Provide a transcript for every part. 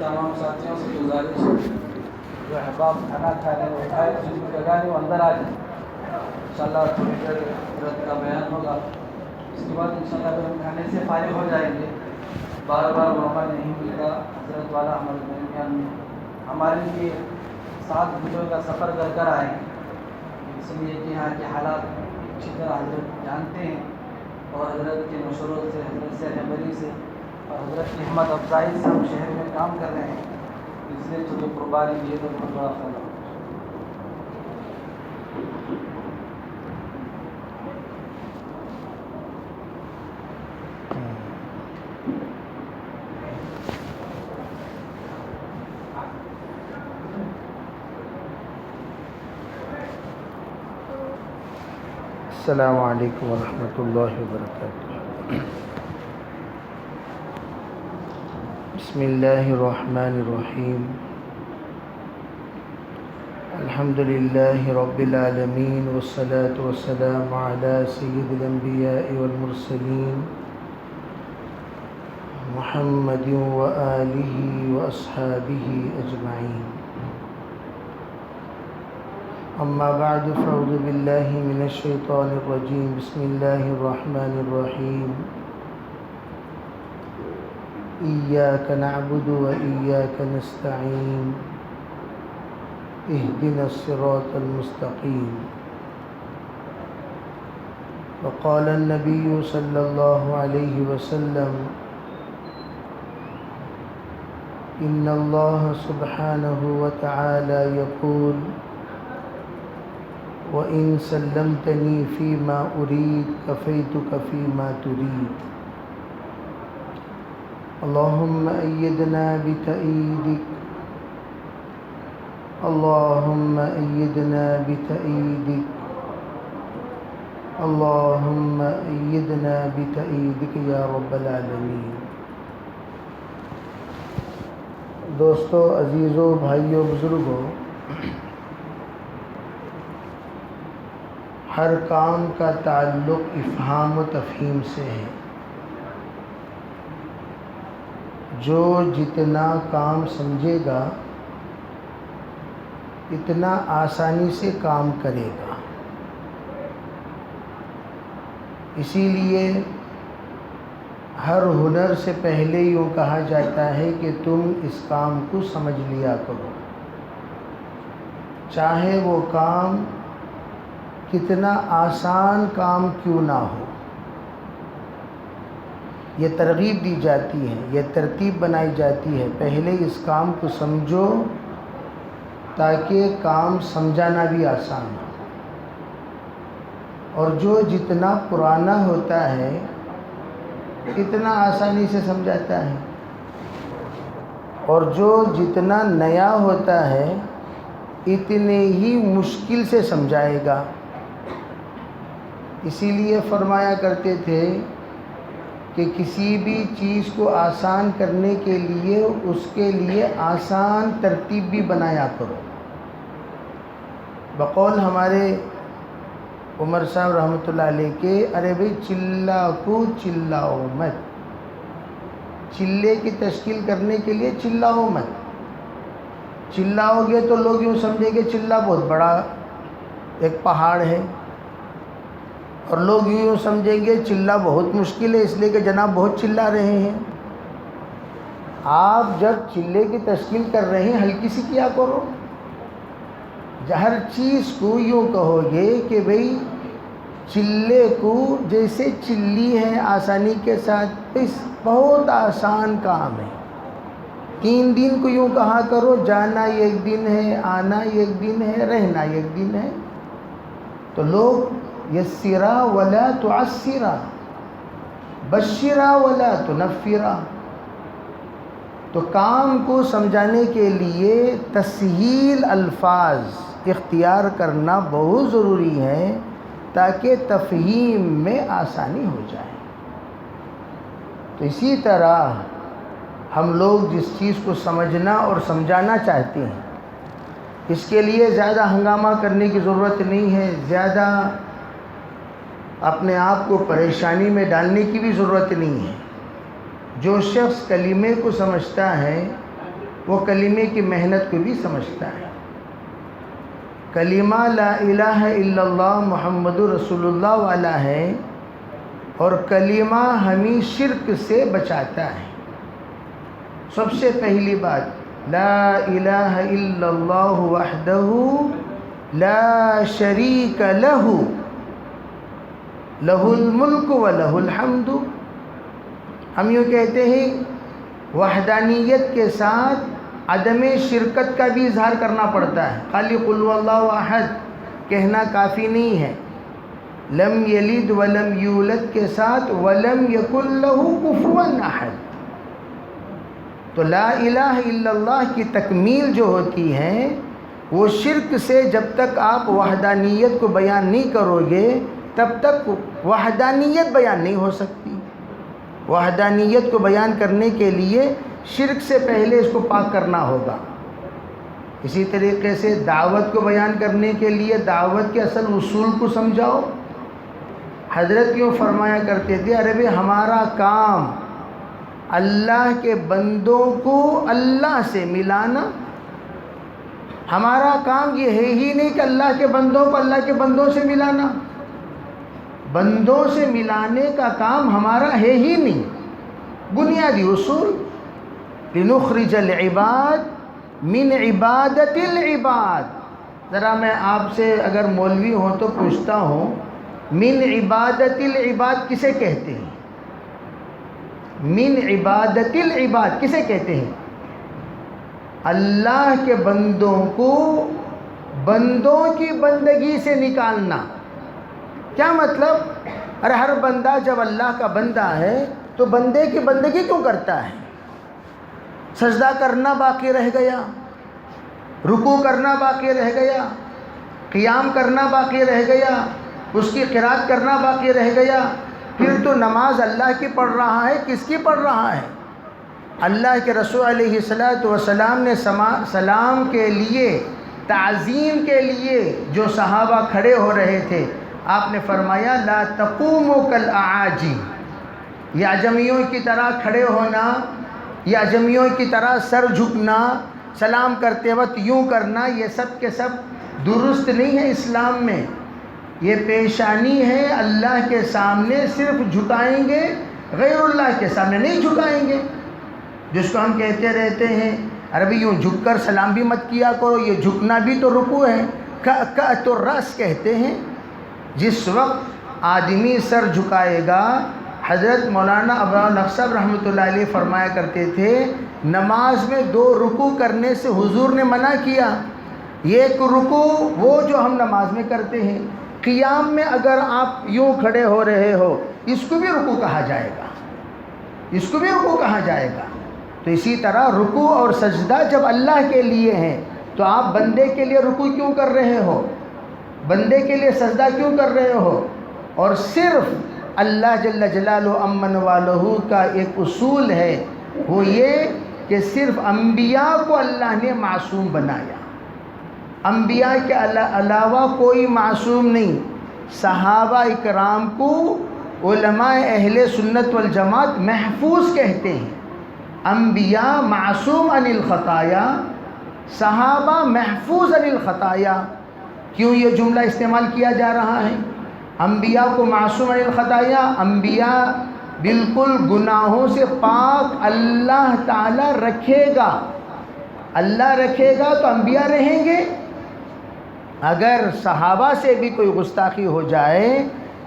تمام ساتھیوں سے گزارش ہے جو احباب کھانا کھانے اٹھائے جن کی جگہ نہیں وہ اندر آ جائیں. انشاءاللہ تھوڑی دیر حضرت کا بیان ہوگا. اس کے بعد انشاءاللہ پھر ہم کھانے سے فارغ ہو جائیں گے. بار بار موقع نہیں ملتا حضرت والا ہمارے درمیان میں ہمارے لیے 7 گھنٹوں کا سفر کر آئے ہیں. اس لیے کہ یہاں کے حالات اچھی طرح حضرت جانتے ہیں اور حضرت کے مشوروں سے حضرت سے رہبری سے اور حضرت کی ہمت افزائی سے ہم شہر میں کام کر رہے ہیں. اس لیے چلو قربانی دیے تو بہت بڑا فائدہ. السلام علیکم ورحمۃ اللہ وبرکاتہ. بسم اللہ الرحمن الرحیم. الحمد للہ رب العالمین والصلاة والسلام علی سید الانبیاء والمرسلین محمد وآلہ واصحابہ اجمعین. اما بعد فاعوذ باللہ من الشیطان الرجیم. بسم اللہ الرحمن الرحیم. ایاک نعبد و ایاک نستعین. اہدنا الصراط المستقیم. وقال النبی صلی اللہ علیہ وسلم ان اللہ سبحانہ وتعالی یقول وَإِن سَلَّمْتَنِي فِي مَا أُرِيدُ كَفَيْتُكَ فِي مَا تُرِيدُ. اللهم أيدنا بتأييدك. اللهم أيدنا بتأييدك. اللهم أيدنا بتأييدك يا رب العالمين. دوستو، عزیزو، بھائیو، بزرگو، ہر کام کا تعلق افہام و تفہیم سے ہے. جو جتنا کام سمجھے گا اتنا آسانی سے کام کرے گا. اسی لیے ہر ہنر سے پہلے یوں کہا جاتا ہے کہ تم اس کام کو سمجھ لیا کرو، چاہے وہ کام کتنا آسان کام کیوں نہ ہو. یہ ترغیب دی جاتی ہے، یہ ترتیب بنائی جاتی ہے، پہلے اس کام کو سمجھو تاکہ کام سمجھانا بھی آسان ہو. اور جو جتنا پرانا ہوتا ہے اتنا آسانی سے سمجھاتا ہے، اور جو جتنا نیا ہوتا ہے اتنے ہی مشکل سے سمجھائے گا. اسی لیے فرمایا کرتے تھے کہ کسی بھی چیز کو آسان کرنے کے لیے اس کے لیے آسان ترتیب بھی بنایا کرو. بقول ہمارے عمر صاحب رحمۃ اللہ علیہ کے، ارے بھئی چلہ کو چلاؤ مت. چلے کی تشکیل کرنے کے لیے چلاؤ مت. چلاؤ گے تو لوگ یوں سمجھیں گے چلہ بہت بڑا ایک پہاڑ ہے، اور لوگ یوں سمجھیں گے چلہ بہت مشکل ہے، اس لیے کہ جناب بہت چلا رہے ہیں. آپ جب چلے کی تشکیل کر رہے ہیں ہلکی سی کیا کرو. ہر چیز کو یوں کہو گے کہ بھئی چلے کو جیسے چلی ہے آسانی کے ساتھ، بہت آسان کام ہے. 3 دن کو یوں کہا کرو، جانا 1 دن ہے، آنا 1 دن ہے، رہنا 1 دن ہے. تو لوگ یسرا ولا تعسرا، بشرا ولا تنفرا. تو کام کو سمجھانے کے لیے تسہیل الفاظ اختیار کرنا بہت ضروری ہے تاکہ تفہیم میں آسانی ہو جائے. تو اسی طرح ہم لوگ جس چیز کو سمجھنا اور سمجھانا چاہتے ہیں اس کے لیے زیادہ ہنگامہ کرنے کی ضرورت نہیں ہے، زیادہ اپنے آپ کو پریشانی میں ڈالنے کی بھی ضرورت نہیں ہے. جو شخص کلمے کو سمجھتا ہے وہ کلمے کی محنت کو بھی سمجھتا ہے۔ کلمہ لا الہ الا اللہ محمد رسول اللہ والا ہے، اور کلمہ ہمیں شرک سے بچاتا ہے۔ سب سے پہلی بات، لا الہ الا اللہ وحدہ لا شریک لہ لہ الملک و لہ الحمد۔ ہم یوں کہتے ہیں وحدانیت کے ساتھ عدم شرکت کا بھی اظہار کرنا پڑتا ہے۔ خالی قل هو اللہ احد کہنا کافی نہیں ہے، لم یلد ولم یولد کے ساتھ ولم یکن لہ کفوا احد۔ تو لا الہ الا اللہ کی تکمیل جو ہوتی ہے وہ شرک سے جب تک آپ وحدانیت کو بیان نہیں کرو گے تب تک وحدانیت بیان نہیں ہو سکتی۔ وحدانیت کو بیان کرنے کے لیے شرک سے پہلے اس کو پاک کرنا ہوگا۔ اسی طریقے سے دعوت کو بیان کرنے کے لیے دعوت کے اصل اصول کو سمجھاؤ۔ حضرت یوں فرمایا کرتے تھے، ارے بھئی ہمارا کام اللہ کے بندوں کو اللہ سے ملانا، ہمارا کام یہ ہے ہی نہیں کہ اللہ کے بندوں کو اللہ کے بندوں سے ملانا، بندوں سے ملانے کا کام ہمارا ہے ہی نہیں۔ بنیادی اصول، لنخرج العباد من عبادت العباد۔ ذرا میں آپ سے اگر مولوی ہوں تو پوچھتا ہوں، من عبادت العباد کسے کہتے ہیں؟ من عبادت العباد کسے کہتے ہیں؟ اللہ کے بندوں کو بندوں کی بندگی سے نکالنا۔ کیا مطلب؟ ارے ہر بندہ جب اللہ کا بندہ ہے تو بندے کی بندگی کیوں کرتا ہے؟ سجدہ کرنا باقی رہ گیا، رکوع کرنا باقی رہ گیا، قیام کرنا باقی رہ گیا، اس کی قرات کرنا باقی رہ گیا، پھر تو نماز اللہ کی پڑھ رہا ہے، کس کی پڑھ رہا ہے؟ اللہ کے رسول علیہ السلام نے سلام کے لیے، تعظیم کے لیے جو صحابہ کھڑے ہو رہے تھے، آپ نے فرمایا لا تقوموا کالاعاجم، یہ اعجمیوں کی طرح کھڑے ہونا، یہ اعجمیوں کی طرح سر جھکنا، سلام کرتے وقت یوں کرنا، یہ سب کے سب درست نہیں ہے اسلام میں۔ یہ پیشانی ہے اللہ کے سامنے صرف جھکائیں گے، غیر اللہ کے سامنے نہیں جھکائیں گے۔ جس کو ہم کہتے رہتے ہیں عربی یوں جھک کر سلام بھی مت کیا کرو، یہ جھکنا بھی تو رکوع ہے، کأت الرأس کہتے ہیں۔ جس وقت آدمی سر جھکائے گا، حضرت مولانا ابوالحق صاحب رحمۃ اللہ علیہ فرمایا کرتے تھے، نماز میں 2 رکوع کرنے سے حضور نے منع کیا۔ ایک رکوع وہ جو ہم نماز میں کرتے ہیں، قیام میں اگر آپ یوں کھڑے ہو رہے ہو اس کو بھی رکوع کہا جائے گا، اس کو بھی رکوع کہا جائے گا۔ تو اسی طرح رکوع اور سجدہ جب اللہ کے لیے ہیں تو آپ بندے کے لیے رکوع کیوں کر رہے ہو، بندے کے لیے سجدہ کیوں کر رہے ہو؟ اور صرف اللہ جل جلالہ امن والہ کا ایک اصول ہے، وہ یہ کہ صرف انبیاء کو اللہ نے معصوم بنایا، انبیاء کے علاوہ کوئی معصوم نہیں۔ صحابہ اکرام کو علماء اہل سنت والجماعت محفوظ کہتے ہیں۔ انبیاء معصوم عن الخطایا، صحابہ محفوظ عن الخطایا۔ کیوں یہ جملہ استعمال کیا جا رہا ہے؟ انبیاء کو معصوم عن الخطایا، انبیاء بالکل گناہوں سے پاک اللہ تعالی رکھے گا، اللہ رکھے گا تو انبیاء رہیں گے۔ اگر صحابہ سے بھی کوئی گستاخی ہو جائے،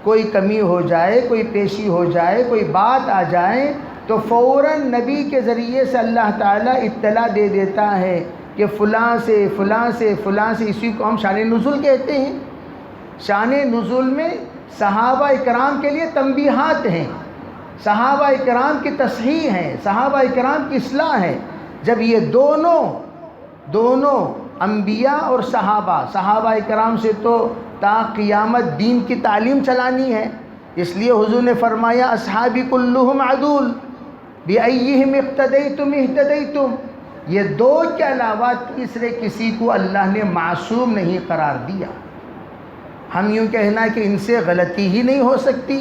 کوئی کمی ہو جائے، کوئی پیشی ہو جائے، کوئی بات آ جائے تو فوراً نبی کے ذریعے سے اللہ تعالیٰ اطلاع دے دیتا ہے کہ فلاں سے فلاں سے فلاں سے۔ اسی کو ہم شان نزول کہتے ہیں۔ شان نزول میں صحابہ اکرام کے لیے تنبیہات ہیں، صحابہ اکرام کی تصحیح ہے، صحابہ اکرام کی اصلاح ہے۔ جب یہ دونوں انبیاء اور صحابہ اکرام سے تو تا قیامت دین کی تعلیم چلانی ہے، اس لیے حضور نے فرمایا اصحابی کلہم عدول بأیہم اقتدیتم اہتدیتم۔ یہ 2 کے علاوہ تیسرے کسی کو اللہ نے معصوم نہیں قرار دیا۔ ہم یوں کہنا کہ ان سے غلطی ہی نہیں ہو سکتی،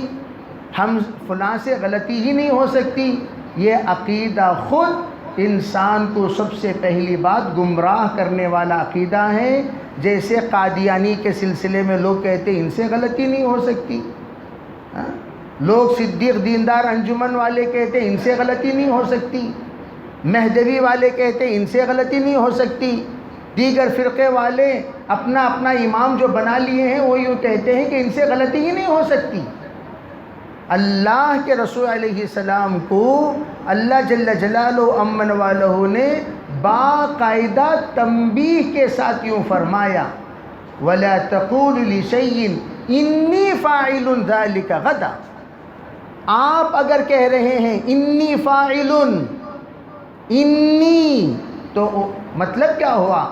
ہم فلاں سے غلطی ہی نہیں ہو سکتی، یہ عقیدہ خود انسان کو سب سے پہلی بات گمراہ کرنے والا عقیدہ ہے. جیسے قادیانی کے سلسلے میں لوگ کہتے ہیں ان سے غلطی نہیں ہو سکتی. لوگ صدیق دیندار انجمن والے کہتے ہیں ان سے غلطی نہیں ہو سکتی. مہدوی والے کہتے ہیں ان سے غلطی نہیں ہو سکتی. دیگر فرقے والے اپنا اپنا امام جو بنا لیے ہیں وہ یوں کہتے ہیں کہ ان سے غلطی ہی نہیں ہو سکتی. اللہ کے رسول علیہ السلام کو اللہ جل جلالہ امن والہ نے باقاعدہ تنبیہ کے ساتھ یوں فرمایا وَلَا تَقُولُ لِشَيْءٍ إِنِّي فَاعِلٌ ذَلِكَ غَدًا. آپ اگر کہہ رہے ہیں انی فاعل انی تو مطلب کیا ہوا؟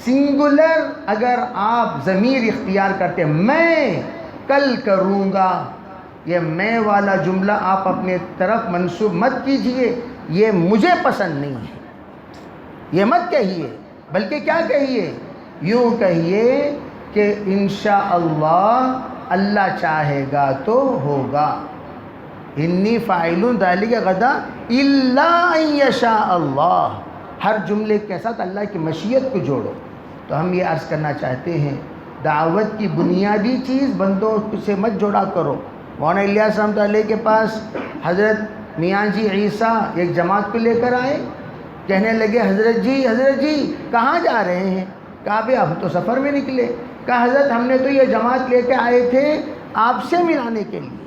سنگولر اگر آپ ضمیر اختیار کرتے میں کل کروں گا، یہ میں والا جملہ آپ اپنے طرف منسوب مت کیجئے، یہ مجھے پسند نہیں ہے، یہ مت کہیے. بلکہ کیا کہیے؟ یوں کہیے کہ انشاءاللہ اللہ چاہے گا تو ہوگا. انی فاعل ذلک غدا الا ان یشاء اللہ. ہر جملے کے ساتھ اللہ کی مشیت کو جوڑو. تو ہم یہ عرض کرنا چاہتے ہیں دعوت کی بنیادی چیز بندوں سے مت جوڑا کرو. مولانا الیاس رحمۃ اللہ علیہ کے پاس حضرت میاں جی عیسیٰ ایک جماعت کو لے کر آئے. کہنے لگے حضرت جی کہاں جا رہے ہیں؟ کہا بھئی ہم تو سفر میں نکلے. کہا حضرت ہم نے تو یہ جماعت لے کے آئے تھے آپ سے ملانے کے لیے.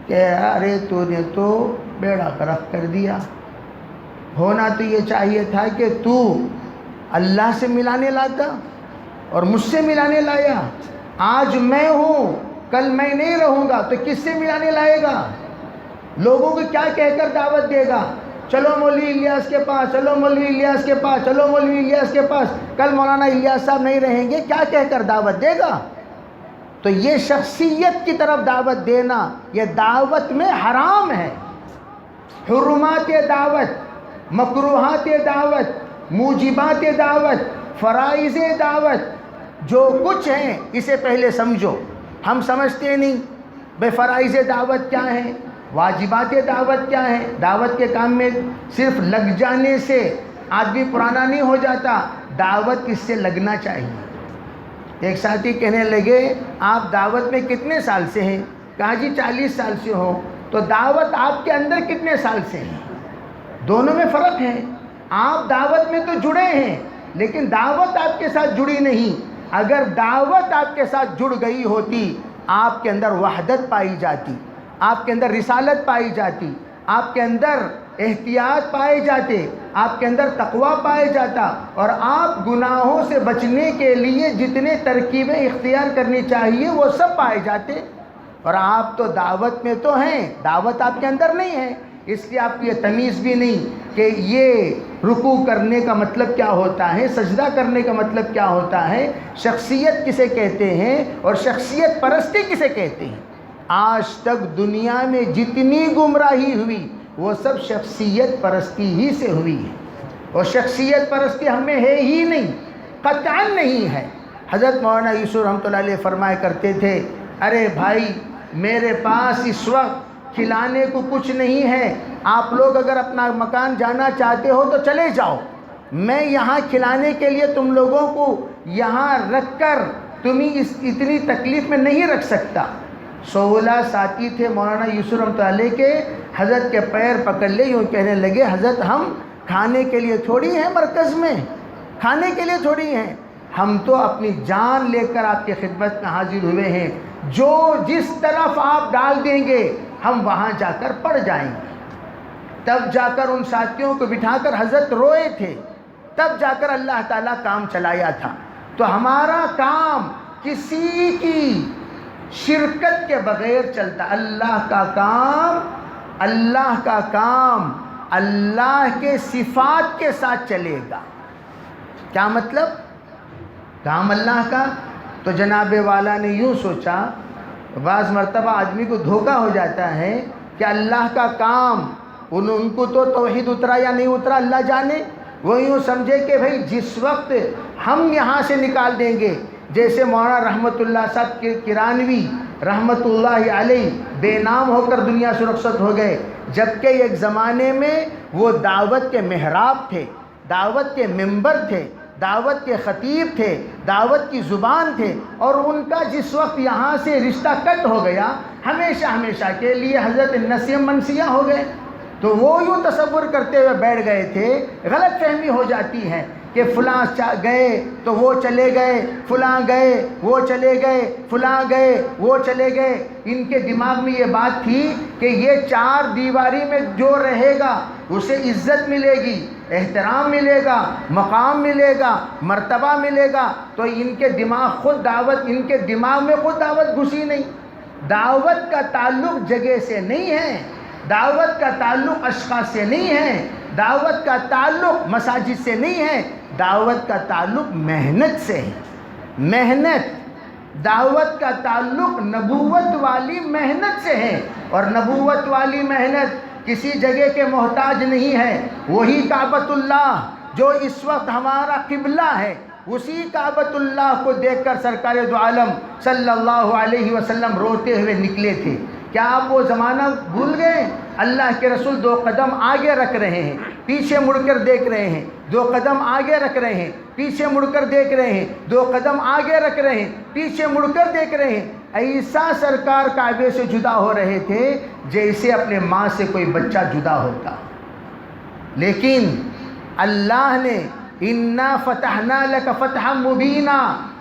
کہ ارے تو نے تو بیڑا غرق کر دیا. ہونا تو یہ چاہیے تھا کہ تو اللہ سے ملانے لاتا اور مجھ سے ملانے لایا. آج میں ہوں کل میں نہیں رہوں گا تو کس سے ملانے لائے گا؟ لوگوں کو کیا کہہ کر دعوت دے گا؟ چلو مولوی الیاس کے پاس، چلو مولوی الیاس کے پاس، چلو مولوی الیاس کے پاس. کل مولانا الیاس صاحب نہیں رہیں گے، کیا کہہ کر دعوت دے گا؟ تو یہ شخصیت کی طرف دعوت دینا یہ دعوت میں حرام ہے. حرمات دعوت، مکروہات دعوت، موجبات دعوت، فرائض دعوت جو کچھ ہیں اسے پہلے سمجھو. ہم سمجھتے نہیں بے فرائض دعوت کیا ہے، واجبات دعوت کیا ہے. دعوت کے کام میں صرف لگ جانے سے آدمی پرانا نہیں ہو جاتا، دعوت اس سے لگنا چاہیے. ایک ساتھی کہنے لگے آپ دعوت میں کتنے سال سے ہیں؟ کہا جی 40 سال سے ہو. تو دعوت آپ کے اندر کتنے سال سے ہیں؟ دونوں میں فرق ہے. آپ دعوت میں تو جڑے ہیں لیکن دعوت آپ کے ساتھ جڑی نہیں. اگر دعوت آپ کے ساتھ جڑ گئی ہوتی آپ کے اندر وحدت پائی جاتی، آپ کے اندر رسالت پائی جاتی، آپ کے اندر احتیاط پائے جاتے، آپ کے اندر تقوی پائے جاتا اور آپ گناہوں سے بچنے کے لیے جتنے ترکیبیں اختیار کرنی چاہیے وہ سب پائے جاتے. اور آپ تو دعوت میں تو ہیں، دعوت آپ کے اندر نہیں ہے. اس لیے آپ کو یہ تمیز بھی نہیں کہ یہ رکوع کرنے کا مطلب کیا ہوتا ہے، سجدہ کرنے کا مطلب کیا ہوتا ہے، شخصیت کسے کہتے ہیں اور شخصیت پرستی کسے کہتے ہیں. آج تک دنیا میں جتنی گمراہی ہوئی وہ سب شخصیت پرستی ہی سے ہوئی ہے. اور شخصیت پرستی ہمیں ہے ہی نہیں، قطعاً نہیں ہے. حضرت مولانا یوسف رحمۃ اللہ علیہ فرمایا کرتے تھے ارے بھائی میرے پاس اس وقت کھلانے کو کچھ نہیں ہے، آپ لوگ اگر اپنا مکان جانا چاہتے ہو تو چلے جاؤ، میں یہاں کھلانے کے لیے تم لوگوں کو یہاں رکھ کر تمہیں اتنی تکلیف میں نہیں رکھ سکتا. 16 ساتھی تھے مولانا یوسف رحمۃ اللہ علیہ کے. حضرت کے پیر پکڑ لے یوں کہنے لگے حضرت ہم کھانے کے لیے تھوڑی ہیں مرکز میں، کھانے کے لیے تھوڑی ہیں، ہم تو اپنی جان لے کر آپ کی خدمت میں حاضر ہوئے ہیں. جو جس طرف آپ ڈال دیں گے ہم وہاں جا کر پڑ جائیں گے. تب جا کر ان ساتھیوں کو بٹھا کر حضرت روئے تھے، تب جا کر اللہ تعالیٰ کام چلایا تھا. تو ہمارا کام کسی کی شرکت کے بغیر چلتا. اللہ کا کام اللہ کے صفات کے ساتھ چلے گا. کیا مطلب؟ کام اللہ کا. تو جناب والا نے یوں سوچا، بعض مرتبہ آدمی کو دھوکہ ہو جاتا ہے کہ اللہ کا کام ان کو تو توحید اترا یا نہیں اترا اللہ جانے. وہ یوں سمجھے کہ بھئی جس وقت ہم یہاں سے نکال دیں گے، جیسے مولانا رحمت اللہ صاحب کے کرانوی رحمت اللہ علیہ بے نام ہو کر دنیا سے رخصت ہو گئے، جبکہ ایک زمانے میں وہ دعوت کے محراب تھے، دعوت کے منبر تھے، دعوت کے خطیب تھے، دعوت کی زبان تھے، اور ان کا جس وقت یہاں سے رشتہ کٹ ہو گیا، ہمیشہ ہمیشہ کے لیے حضرت نسیم منسیہ ہو گئے، تو وہ یوں تصور کرتے ہوئے بیٹھ گئے تھے، غلط فہمی ہو جاتی ہے کہ فلاں گئے تو وہ چلے گئے، فلاں گئے وہ چلے گئے، فلاں گئے وہ چلے گئے۔ ان کے دماغ میں یہ بات تھی کہ یہ چار دیواری میں جو رہے گا اسے عزت ملے گی، احترام ملے گا، مقام ملے گا، مرتبہ ملے گا، تو ان کے دماغ میں خود دعوت گھسی نہیں۔ دعوت کا تعلق جگہ سے نہیں ہے، دعوت کا تعلق اشخاص سے نہیں ہے، دعوت کا تعلق مساجد سے نہیں ہے، دعوت کا تعلق محنت سے ہے۔ محنت، دعوت کا تعلق نبوت والی محنت سے ہے، اور نبوت والی محنت کسی جگہ کے محتاج نہیں ہے۔ وہی کعبۃ اللہ جو اس وقت ہمارا قبلہ ہے، اسی کعبۃ اللہ کو دیکھ کر سرکار دو عالم صلی اللہ علیہ وسلم روتے ہوئے نکلے تھے۔ کیا آپ وہ زمانہ بھول گئے؟ اللہ کے رسول 2 قدم آگے رکھ رہے ہیں، پیچھے مڑ کر دیکھ رہے ہیں، 2 قدم آگے رکھ رہے ہیں، پیچھے مڑ کر دیکھ رہے ہیں، 2 قدم آگے رکھ رہے ہیں، پیچھے مڑ کر دیکھ رہے ہیں۔ ایسا سرکار کعبے سے جدا ہو رہے تھے جیسے اپنے ماں سے کوئی بچہ جدا ہوتا۔ لیکن اللہ نے اِنَّا فَتَحْنَا لَكَ فَتْحًا مُبِينًا،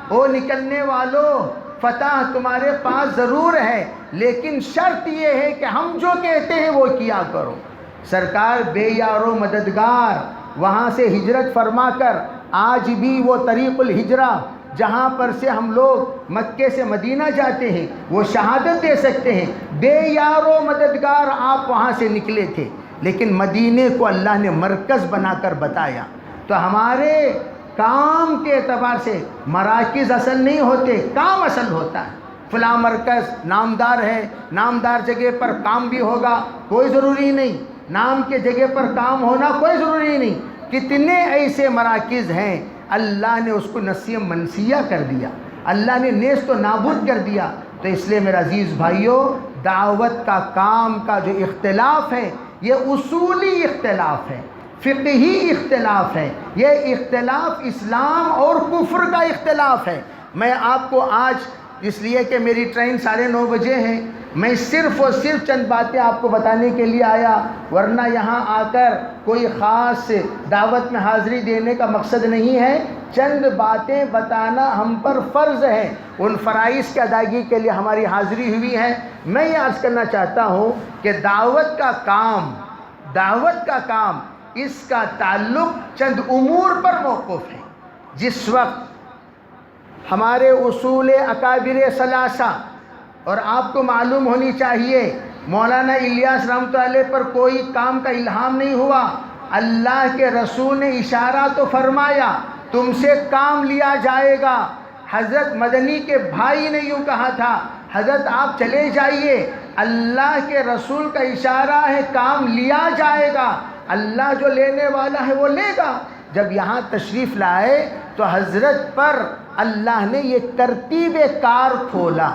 او نکلنے والو، فتح تمہارے پاس ضرور ہے، لیکن شرط یہ ہے کہ ہم جو کہتے ہیں وہ کیا کرو۔ سرکار بے یار و مددگار وہاں سے ہجرت فرما کر آج بھی وہ طریق الہجرہ جہاں پر سے ہم لوگ مکے سے مدینہ جاتے ہیں وہ شہادت دے سکتے ہیں، بے یار و مددگار آپ وہاں سے نکلے تھے، لیکن مدینے کو اللہ نے مرکز بنا کر بتایا۔ تو ہمارے کام کے اعتبار سے مراکز اصل نہیں ہوتے، کام اصل ہوتا ہے۔ فلاں مرکز نامدار ہے، نامدار جگہ پر کام بھی ہوگا، کوئی ضروری نہیں، نام کے جگہ پر کام ہونا کوئی ضروری نہیں۔ کتنے ایسے مراکز ہیں اللہ نے اس کو نسیم منسیہ کر دیا، اللہ نے نیست و نابود کر دیا۔ تو اس لیے میرا عزیز بھائیو، دعوت کا کام کا جو اختلاف ہے یہ اصولی اختلاف ہے، فقہی اختلاف ہے، یہ اختلاف اسلام اور کفر کا اختلاف ہے۔ میں آپ کو آج اس لیے کہ میری ٹرین 9:30 بجے ہے، میں صرف اور صرف چند باتیں آپ کو بتانے کے لیے آیا، ورنہ یہاں آ کر کوئی خاص دعوت میں حاضری دینے کا مقصد نہیں ہے۔ چند باتیں بتانا ہم پر فرض ہے، ان فرائض کی ادائیگی کے لیے ہماری حاضری ہوئی ہے۔ میں یہ عرض کرنا چاہتا ہوں کہ دعوت کا کام اس کا تعلق چند امور پر موقوف ہے۔ جس وقت ہمارے اصول اکابر ثلاثہ، اور آپ کو معلوم ہونی چاہیے مولانا الیاس رحمۃ اللہ علیہ پر کوئی کام کا الہام نہیں ہوا، اللہ کے رسول نے اشارہ تو فرمایا تم سے کام لیا جائے گا۔ حضرت مدنی کے بھائی نے یوں کہا تھا، حضرت آپ چلے جائیے، اللہ کے رسول کا اشارہ ہے کام لیا جائے گا، اللہ جو لینے والا ہے وہ لے گا۔ جب یہاں تشریف لائے تو حضرت پر اللہ نے یہ ترتیب کار کھولا،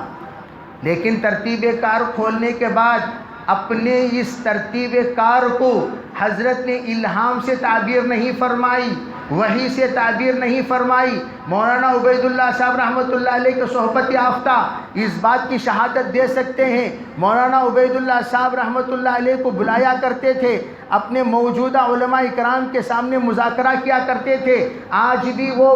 لیکن ترتیب کار کھولنے کے بعد اپنے اس ترتیب کار کو حضرت نے الہام سے تعبیر نہیں فرمائی، وحی سے تعبیر نہیں فرمائی۔ مولانا عبید اللہ صاحب رحمۃ اللہ علیہ کے صحبت یافتہ اس بات کی شہادت دے سکتے ہیں، مولانا عبید اللہ صاحب رحمۃ اللہ علیہ کو بلایا کرتے تھے، اپنے موجودہ علماء اکرام کے سامنے مذاکرہ کیا کرتے تھے۔ آج بھی وہ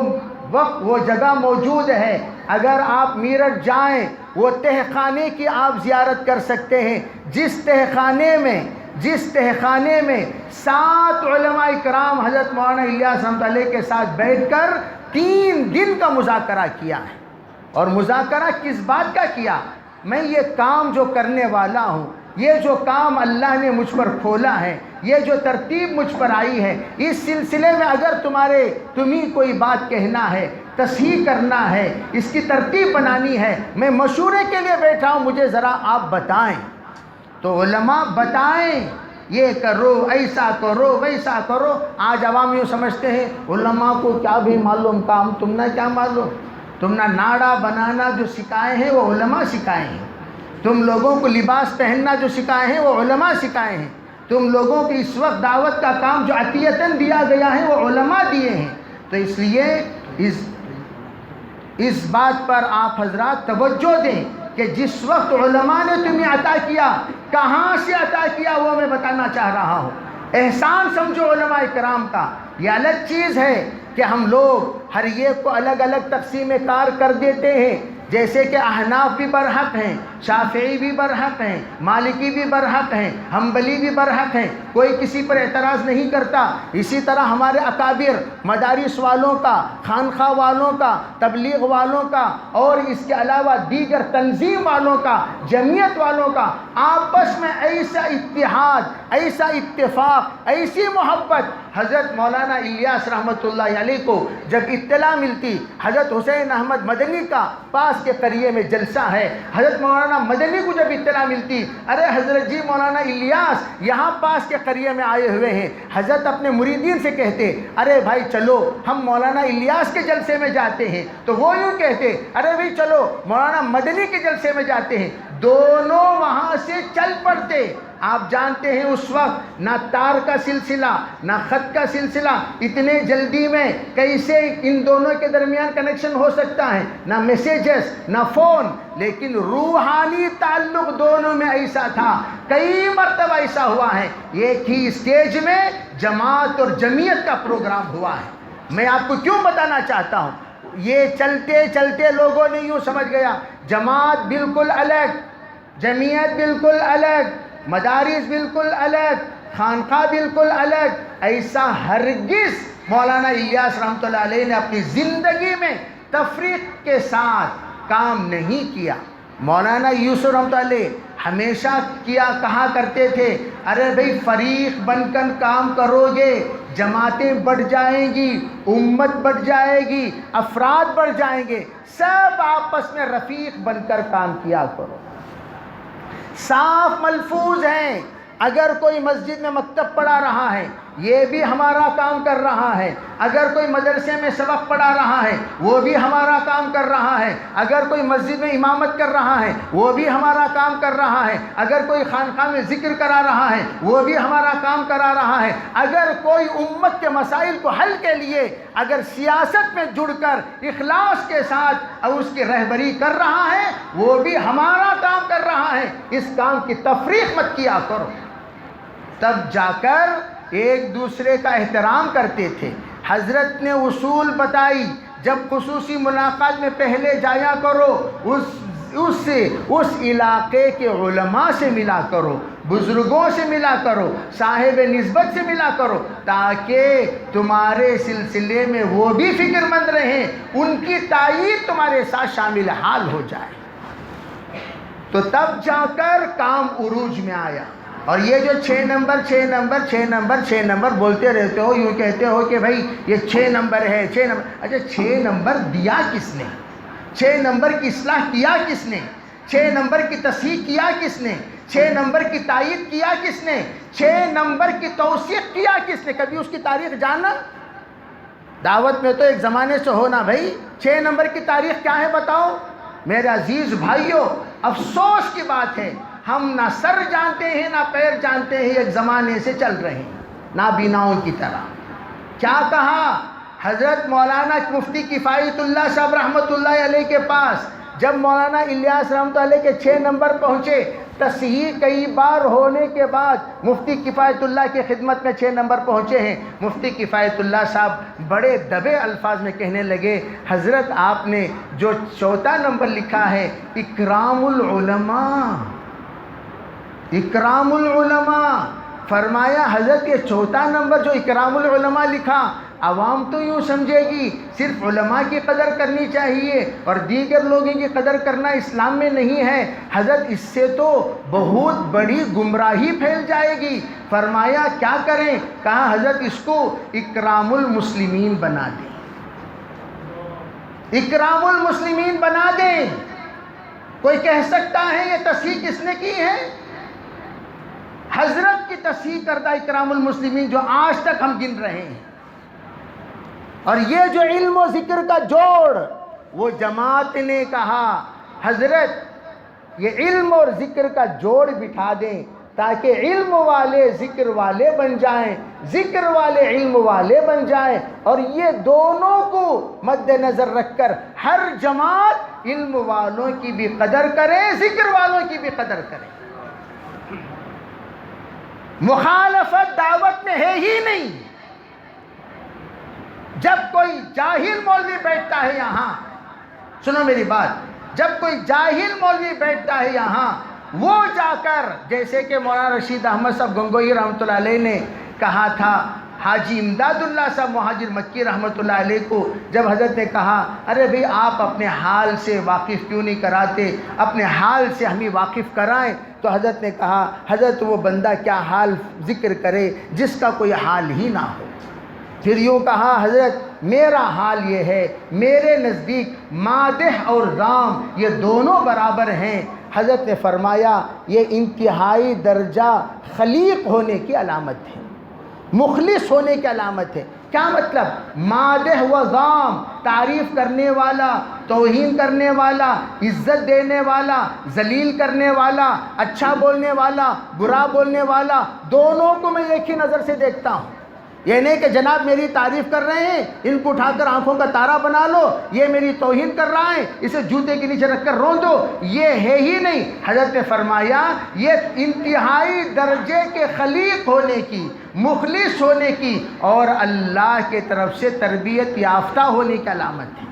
وقت وہ جگہ موجود ہے، اگر آپ میرٹھ جائیں وہ تہ خانے کی آپ زیارت کر سکتے ہیں، جس تہ خانے میں 7 علماء اکرام حضرت مولانا الیاس رحمۃ اللہ علیہ کے ساتھ بیٹھ کر 3 دن کا مذاکرہ کیا ہے۔ اور مذاکرہ کس بات کا کیا؟ میں یہ کام جو کرنے والا ہوں، یہ جو کام اللہ نے مجھ پر کھولا ہے، یہ جو ترتیب مجھ پر آئی ہے، اس سلسلے میں اگر تمہیں کوئی بات کہنا ہے، تصحیح کرنا ہے، اس کی ترتیب بنانی ہے، میں مشورے کے لیے بیٹھا ہوں، مجھے ذرا آپ بتائیں۔ تو علماء بتائیں، یہ کرو، ایسا کرو، ویسا کرو۔ آج عوام یوں سمجھتے ہیں علماء کو کیا بھی معلوم کام، تم نہ کیا معلوم، تم نہ ناڑا بنانا جو سکھائے ہیں وہ علماء سکھائے ہیں۔ تم لوگوں کو لباس پہننا جو سکھائے ہیں وہ علماء سکھائے ہیں. تم لوگوں کو اس وقت دعوت کا کام جو عطیتاً دیا گیا ہے وہ علماء دیے ہیں. تو اس لیے اس بات پر آپ حضرات توجہ دیں کہ جس وقت علماء نے تمہیں عطا کیا، کہاں سے عطا کیا وہ میں بتانا چاہ رہا ہوں. احسان سمجھو علماء کرام کا. یہ الگ چیز ہے کہ ہم لوگ ہر ایک کو الگ الگ تقسیم کار کر دیتے ہیں. جیسے کہ احناف بھی برحق ہیں، شافعی بھی برحق ہیں، مالکی بھی برحق ہیں، حنبلی بھی برحق ہیں، کوئی کسی پر اعتراض نہیں کرتا. اسی طرح ہمارے اکابر مدارس والوں کا، خانخواہ والوں کا، تبلیغ والوں کا اور اس کے علاوہ دیگر تنظیم والوں کا، جمعیت والوں کا آپس میں ایسا اتحاد، ایسا اتفاق، ایسی محبت. حضرت مولانا الیاس رحمۃ اللہ علیہ کو جب اطلاع ملتی حضرت حسین احمد مدنی کا پاس کے قریے میں جلسہ ہے، حضرت مولانا مدنی کو جب اطلاع ملتی ارے حضرت جی مولانا الیاس یہاں پاس کے قریے میں آئے ہوئے ہیں، حضرت اپنے مریدین سے کہتے ارے بھائی چلو ہم مولانا الیاس کے جلسے میں جاتے ہیں. تو وہ یوں کہتے ارے بھائی چلو مولانا مدنی کے جلسے میں جاتے ہیں. دونوں وہاں سے چل پڑتے. آپ جانتے ہیں اس وقت نہ تار کا سلسلہ نہ خط کا سلسلہ، اتنے جلدی میں کیسے ان دونوں کے درمیان کنیکشن ہو سکتا ہے، نہ میسیجز نہ فون، لیکن روحانی تعلق دونوں میں ایسا تھا. کئی مرتبہ ایسا ہوا ہے ایک ہی اسٹیج میں جماعت اور جمعیت کا پروگرام ہوا ہے. میں آپ کو کیوں بتانا چاہتا ہوں، یہ چلتے چلتے لوگوں نے یوں سمجھ گیا جماعت بالکل الگ، جمعیت بالکل الگ، مدارس بالکل الگ، خانقاہ بالکل الگ. ایسا ہرگز مولانا الیاس رحمۃ اللہ علیہ نے اپنی زندگی میں تفریق کے ساتھ کام نہیں کیا. مولانا یوسف رحمۃ اللہ علیہ ہمیشہ کہا کرتے تھے ارے بھئی فریق بن کر کام کرو گے جماعتیں بڑھ جائیں گی، امت بڑھ جائے گی، افراد بڑھ جائیں گے. سب آپس میں رفیق بن کر کام کیا کرو. صاف ملفوظ ہیں. اگر کوئی مسجد میں مکتب پڑھا رہا ہے یہ بھی ہمارا کام کر رہا ہے، اگر کوئی مدرسے میں سبق پڑھا رہا ہے وہ بھی ہمارا کام کر رہا ہے، اگر کوئی مسجد میں امامت کر رہا ہے وہ بھی ہمارا کام کر رہا ہے، اگر کوئی خانقاہ میں ذکر کرا رہا ہے وہ بھی ہمارا کام کرا رہا ہے، اگر کوئی امت کے مسائل کو حل کے لیے اگر سیاست میں جڑ کر اخلاص کے ساتھ اور اس کی رہبری کر رہا ہے وہ بھی ہمارا کام کر رہا ہے. اس کام کی تفریق مت کیا کرو. تب جا کر ایک دوسرے کا احترام کرتے تھے. حضرت نے اصول بتائی جب خصوصی ملاقات میں پہلے جایا کرو اس علاقے کے علماء سے ملا کرو، بزرگوں سے ملا کرو، صاحب نسبت سے ملا کرو تاکہ تمہارے سلسلے میں وہ بھی فکر مند رہیں، ان کی تائید تمہارے ساتھ شامل حال ہو جائے. تو تب جا کر کام عروج میں آیا. اور یہ جو 6 نمبر بولتے رہتے ہو، یوں کہتے ہو کہ بھائی یہ 6 نمبر ہے 6 نمبر. اچھا 6 نمبر دیا کس نے؟ 6 نمبر کی اصلاح کیا کس نے؟ 6 نمبر کی تصحیح کیا کس نے؟ 6 نمبر کی تائید کیا کس نے؟ 6 نمبر کی توثیق کیا کس نے؟ کبھی اس کی تاریخ جانا؟ دعوت میں تو ایک زمانے سے ہونا بھائی 6 نمبر کی تاریخ کیا ہے بتاؤ. میرے عزیز بھائیوں افسوس کی بات ہے ہم نہ سر جانتے ہیں نہ پیر جانتے ہیں، ایک زمانے سے چل رہے ہیں نابیناؤں کی طرح. کیا کہا حضرت مولانا مفتی کفایت اللہ صاحب رحمۃ اللہ علیہ کے پاس جب مولانا الیاس رحمۃ اللہ علیہ کے 6 نمبر پہنچے، تصحیح کئی بار ہونے کے بعد مفتی کفایت اللہ کی خدمت میں 6 نمبر پہنچے ہیں. مفتی کفایت اللہ صاحب بڑے دبے الفاظ میں کہنے لگے حضرت آپ نے جو 4 نمبر لکھا ہے اکرام العلماء، اکرام العلماء، فرمایا حضرت یہ 4 نمبر جو اکرام العلماء لکھا عوام تو یوں سمجھے گی صرف علماء کی قدر کرنی چاہیے اور دیگر لوگوں کی قدر کرنا اسلام میں نہیں ہے. حضرت اس سے تو بہت بڑی گمراہی پھیل جائے گی. فرمایا کیا کریں؟ کہا حضرت اس کو اکرام المسلمین بنا دیں، اکرام المسلمین بنا دیں. کوئی کہہ سکتا ہے یہ تصحیح کس نے کی ہے؟ حضرت کی تصحیح کردہ اکرام المسلمین جو آج تک ہم گن رہے ہیں. اور یہ جو علم و ذکر کا جوڑ وہ جماعت نے کہا حضرت یہ علم اور ذکر کا جوڑ بٹھا دیں تاکہ علم والے ذکر والے بن جائیں، ذکر والے علم والے بن جائیں، اور یہ دونوں کو مد نظر رکھ کر ہر جماعت علم والوں کی بھی قدر کرے، ذکر والوں کی بھی قدر کرے۔ مخالفت دعوت میں ہے ہی نہیں۔ جب کوئی جاہل مولوی بیٹھتا ہے یہاں، سنو میری بات، جب کوئی جاہل مولوی بیٹھتا ہے یہاں، وہ جا کر جیسے کہ مولانا رشید احمد صاحب گنگوئی رحمۃ اللہ علیہ نے کہا تھا حاجی امداد اللہ صاحب مہاجر مکی رحمۃ اللہ علیہ کو، جب حضرت نے کہا ارے بھئی آپ اپنے حال سے واقف کیوں نہیں کراتے، اپنے حال سے ہمیں واقف کرائیں، تو حضرت نے کہا حضرت وہ بندہ کیا حال ذکر کرے جس کا کوئی حال ہی نہ ہو۔ پھر یوں کہا حضرت میرا حال یہ ہے، میرے نزدیک مادح اور رام یہ دونوں برابر ہیں۔ حضرت نے فرمایا یہ انتہائی درجہ خلیق ہونے کی علامت ہے، مخلص ہونے کی علامت ہے۔ کیا مطلب؟ مادح و ذام، تعریف کرنے والا، توہین کرنے والا، عزت دینے والا، ذلیل کرنے والا، اچھا بولنے والا، برا بولنے والا، دونوں کو میں ایک ہی نظر سے دیکھتا ہوں۔ یہ نہیں کہ جناب میری تعریف کر رہے ہیں، ان کو اٹھا کر آنکھوں کا تارا بنا لو، یہ میری توہین کر رہا ہے اسے جوتے کے نیچے رکھ کر روندو، یہ ہے ہی نہیں۔ حضرت نے فرمایا یہ انتہائی درجے کے خلیق ہونے کی، مخلص ہونے کی اور اللہ کے طرف سے تربیت یافتہ ہونے کی علامت ہے۔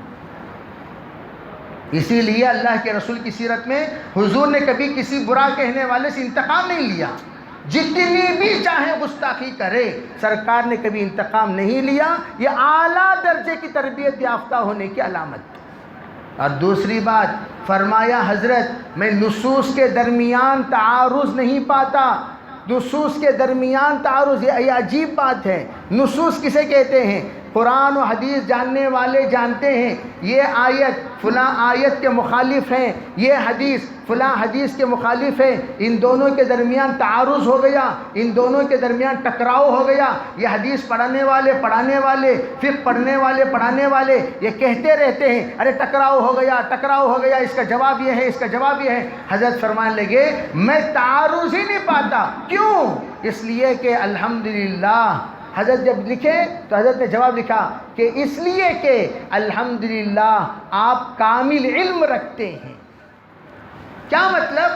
اسی لیے اللہ کے رسول کی سیرت میں حضور نے کبھی کسی برا کہنے والے سے انتقام نہیں لیا، جتنی بھی چاہے گستاخی کرے، سرکار نے کبھی انتقام نہیں لیا۔ یہ اعلیٰ درجے کی تربیت یافتہ ہونے کی علامت۔ اور دوسری بات فرمایا حضرت میں نصوص کے درمیان تعارض نہیں پاتا، نصوص کے درمیان تعارض، یہ عجیب بات ہے۔ نصوص کسے کہتے ہیں؟ قرآن و حدیث جاننے والے جانتے ہیں یہ آیت فلاں آیت کے مخالف ہیں، یہ حدیث فلاں حدیث کے مخالف ہے، ان دونوں کے درمیان تعارض ہو گیا، ان دونوں کے درمیان ٹکراؤ ہو گیا۔ یہ حدیث پڑھنے والے فقہ پڑھنے والے پڑھانے والے یہ کہتے رہتے ہیں ارے ٹکراؤ ہو گیا، اس کا جواب یہ ہے، اس کا جواب یہ ہے۔ حضرت فرمانے لگے میں تعارض ہی نہیں پاتا۔ کیوں؟ اس لیے کہ الحمدللہ، حضرت جب لکھے تو حضرت نے جواب لکھا کہ اس لیے کہ الحمدللہ آپ کامل علم رکھتے ہیں۔ کیا مطلب؟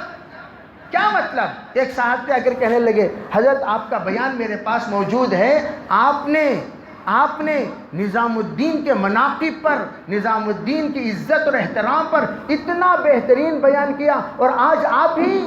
ایک صاحب سے اگر کہنے لگے حضرت آپ کا بیان میرے پاس موجود ہے، آپ نے نظام الدین کے مناقب پر، نظام الدین کی عزت اور احترام پر اتنا بہترین بیان کیا، اور آج آپ ہی۔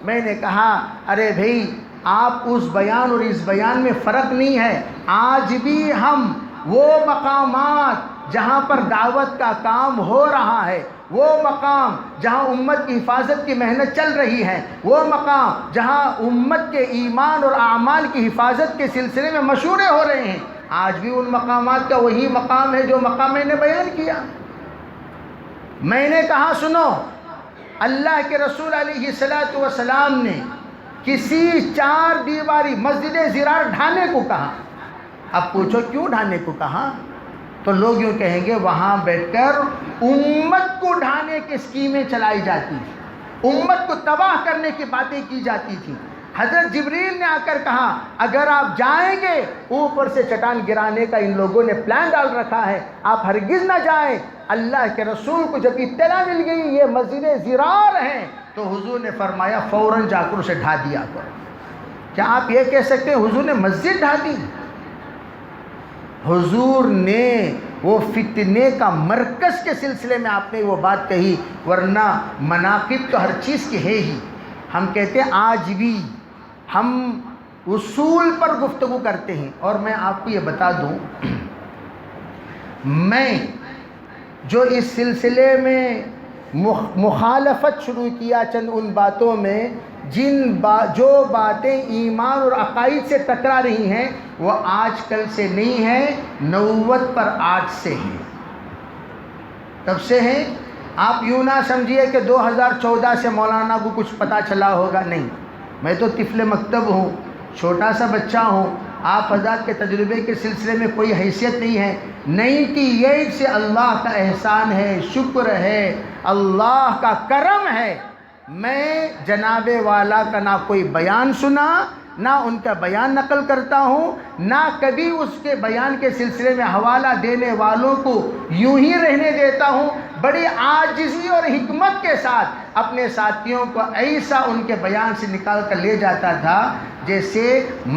میں نے کہا ارے بھائی آپ اس بیان اور اس بیان میں فرق نہیں ہے۔ آج بھی ہم وہ مقامات جہاں پر دعوت کا کام ہو رہا ہے، وہ مقام جہاں امت کی حفاظت کی محنت چل رہی ہے، وہ مقام جہاں امت کے ایمان اور اعمال کی حفاظت کے سلسلے میں مشورے ہو رہے ہیں، آج بھی ان مقامات کا وہی مقام ہے جو مقام میں نے بیان کیا۔ میں نے کہا سنو، اللہ کے رسول علیہ السلام نے کسی چار دیواری مسجد زرار ڈھانے کو کہا۔ اب پوچھو کیوں ڈھانے کو کہا؟ تو لوگ یوں کہیں گے وہاں بیٹھ کر امت کو ڈھانے کی اسکیمیں چلائی جاتی تھی، امت کو تباہ کرنے کی باتیں کی جاتی تھی۔ حضرت جبریل نے آ کر کہا اگر آپ جائیں گے اوپر سے چٹان گرانے کا ان لوگوں نے پلان ڈال رکھا ہے، آپ ہرگز نہ جائیں۔ اللہ کے رسول کو جب اطلاع مل گئی یہ مسجد زرار ہیں تو حضور نے فرمایا فوراً جا کر اسے ڈھا دیا کرو۔ کیا آپ یہ کہہ سکتے ہیں حضور نے مسجد ڈھا دی؟ حضور نے وہ فتنے کا مرکز کے سلسلے میں آپ نے وہ بات کہی، ورنہ مناقب تو ہر چیز کی ہے ہی۔ ہم کہتے ہیں آج بھی ہم اصول پر گفتگو کرتے ہیں، اور میں آپ کو یہ بتا دوں میں جو اس سلسلے میں مخالفت شروع کیا چند ان باتوں میں جو باتیں ایمان اور عقائد سے ٹکرا رہی ہیں وہ آج کل سے نہیں ہیں، 90 پر 8 سے ہیں۔ کب سے ہیں؟ آپ یوں نہ سمجھیے کہ 2014 سے مولانا کو کچھ پتہ چلا ہوگا، نہیں، میں تو طفل مکتب ہوں، چھوٹا سا بچہ ہوں، آپ حضرات کے تجربے کے سلسلے میں کوئی حیثیت نہیں ہے۔ 98 سے اللہ کا احسان ہے، شکر ہے، اللہ کا کرم ہے میں جناب والا کا نہ کوئی بیان سنا، نہ ان کا بیان نقل کرتا ہوں، نہ کبھی اس کے بیان کے سلسلے میں حوالہ دینے والوں کو یوں ہی رہنے دیتا ہوں۔ بڑی عاجزی اور حکمت کے ساتھ اپنے ساتھیوں کو ایسا ان کے بیان سے نکال کر لے جاتا تھا جیسے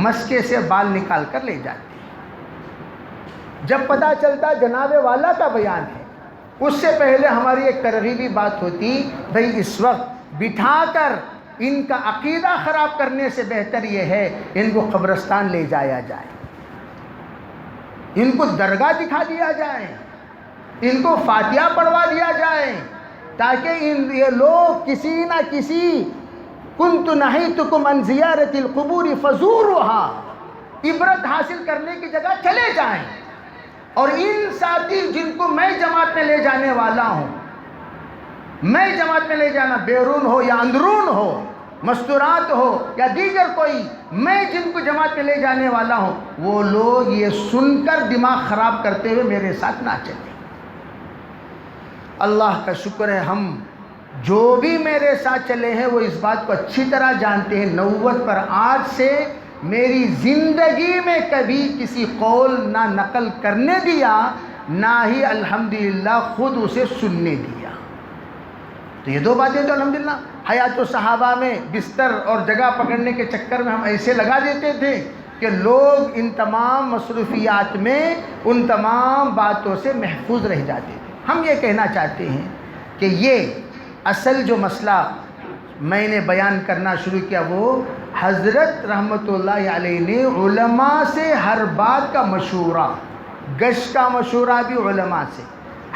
مسکے سے بال نکال کر لے جاتے۔ جب پتہ چلتا جناب والا کا بیان ہے، اس سے پہلے ہماری ایک ترغیبی بات ہوتی، بھئی اس وقت بٹھا کر ان کا عقیدہ خراب کرنے سے بہتر یہ ہے ان کو قبرستان لے جایا جائے، ان کو درگاہ دکھا دیا جائے، ان کو فاتحہ پڑھوا دیا جائے، تاکہ یہ لوگ کسی نہ کسی کنت نہیتکم عن زیارت القبور فزورها عبرت حاصل کرنے کی جگہ چلے جائیں۔ اور ان ساتھی جن کو میں جماعت میں لے جانے والا ہوں، میں جماعت میں لے جانا بیرون ہو یا اندرون ہو، مستورات ہو یا دیگر کوئی، میں جن کو جماعت میں لے جانے والا ہوں وہ لوگ یہ سن کر دماغ خراب کرتے ہوئے میرے ساتھ نہ چلیں۔ اللہ کا شکر ہے ہم جو بھی میرے ساتھ چلے ہیں وہ اس بات کو اچھی طرح جانتے ہیں، 90 پر آج سے میری زندگی میں کبھی کسی قول نہ نقل کرنے دیا، نہ ہی الحمدللہ خود اسے سننے دیا۔ تو یہ دو باتیں تو الحمدللہ حیات الصحابہ میں بستر اور جگہ پکڑنے کے چکر میں ہم ایسے لگا دیتے تھے کہ لوگ ان تمام مصروفیات میں ان تمام باتوں سے محفوظ رہ جاتے تھے۔ ہم یہ کہنا چاہتے ہیں کہ یہ اصل جو مسئلہ میں نے بیان کرنا شروع کیا وہ حضرت رحمۃ اللہ علیہ نے علماء سے ہر بات کا مشورہ، گشت کا مشورہ بھی علماء سے۔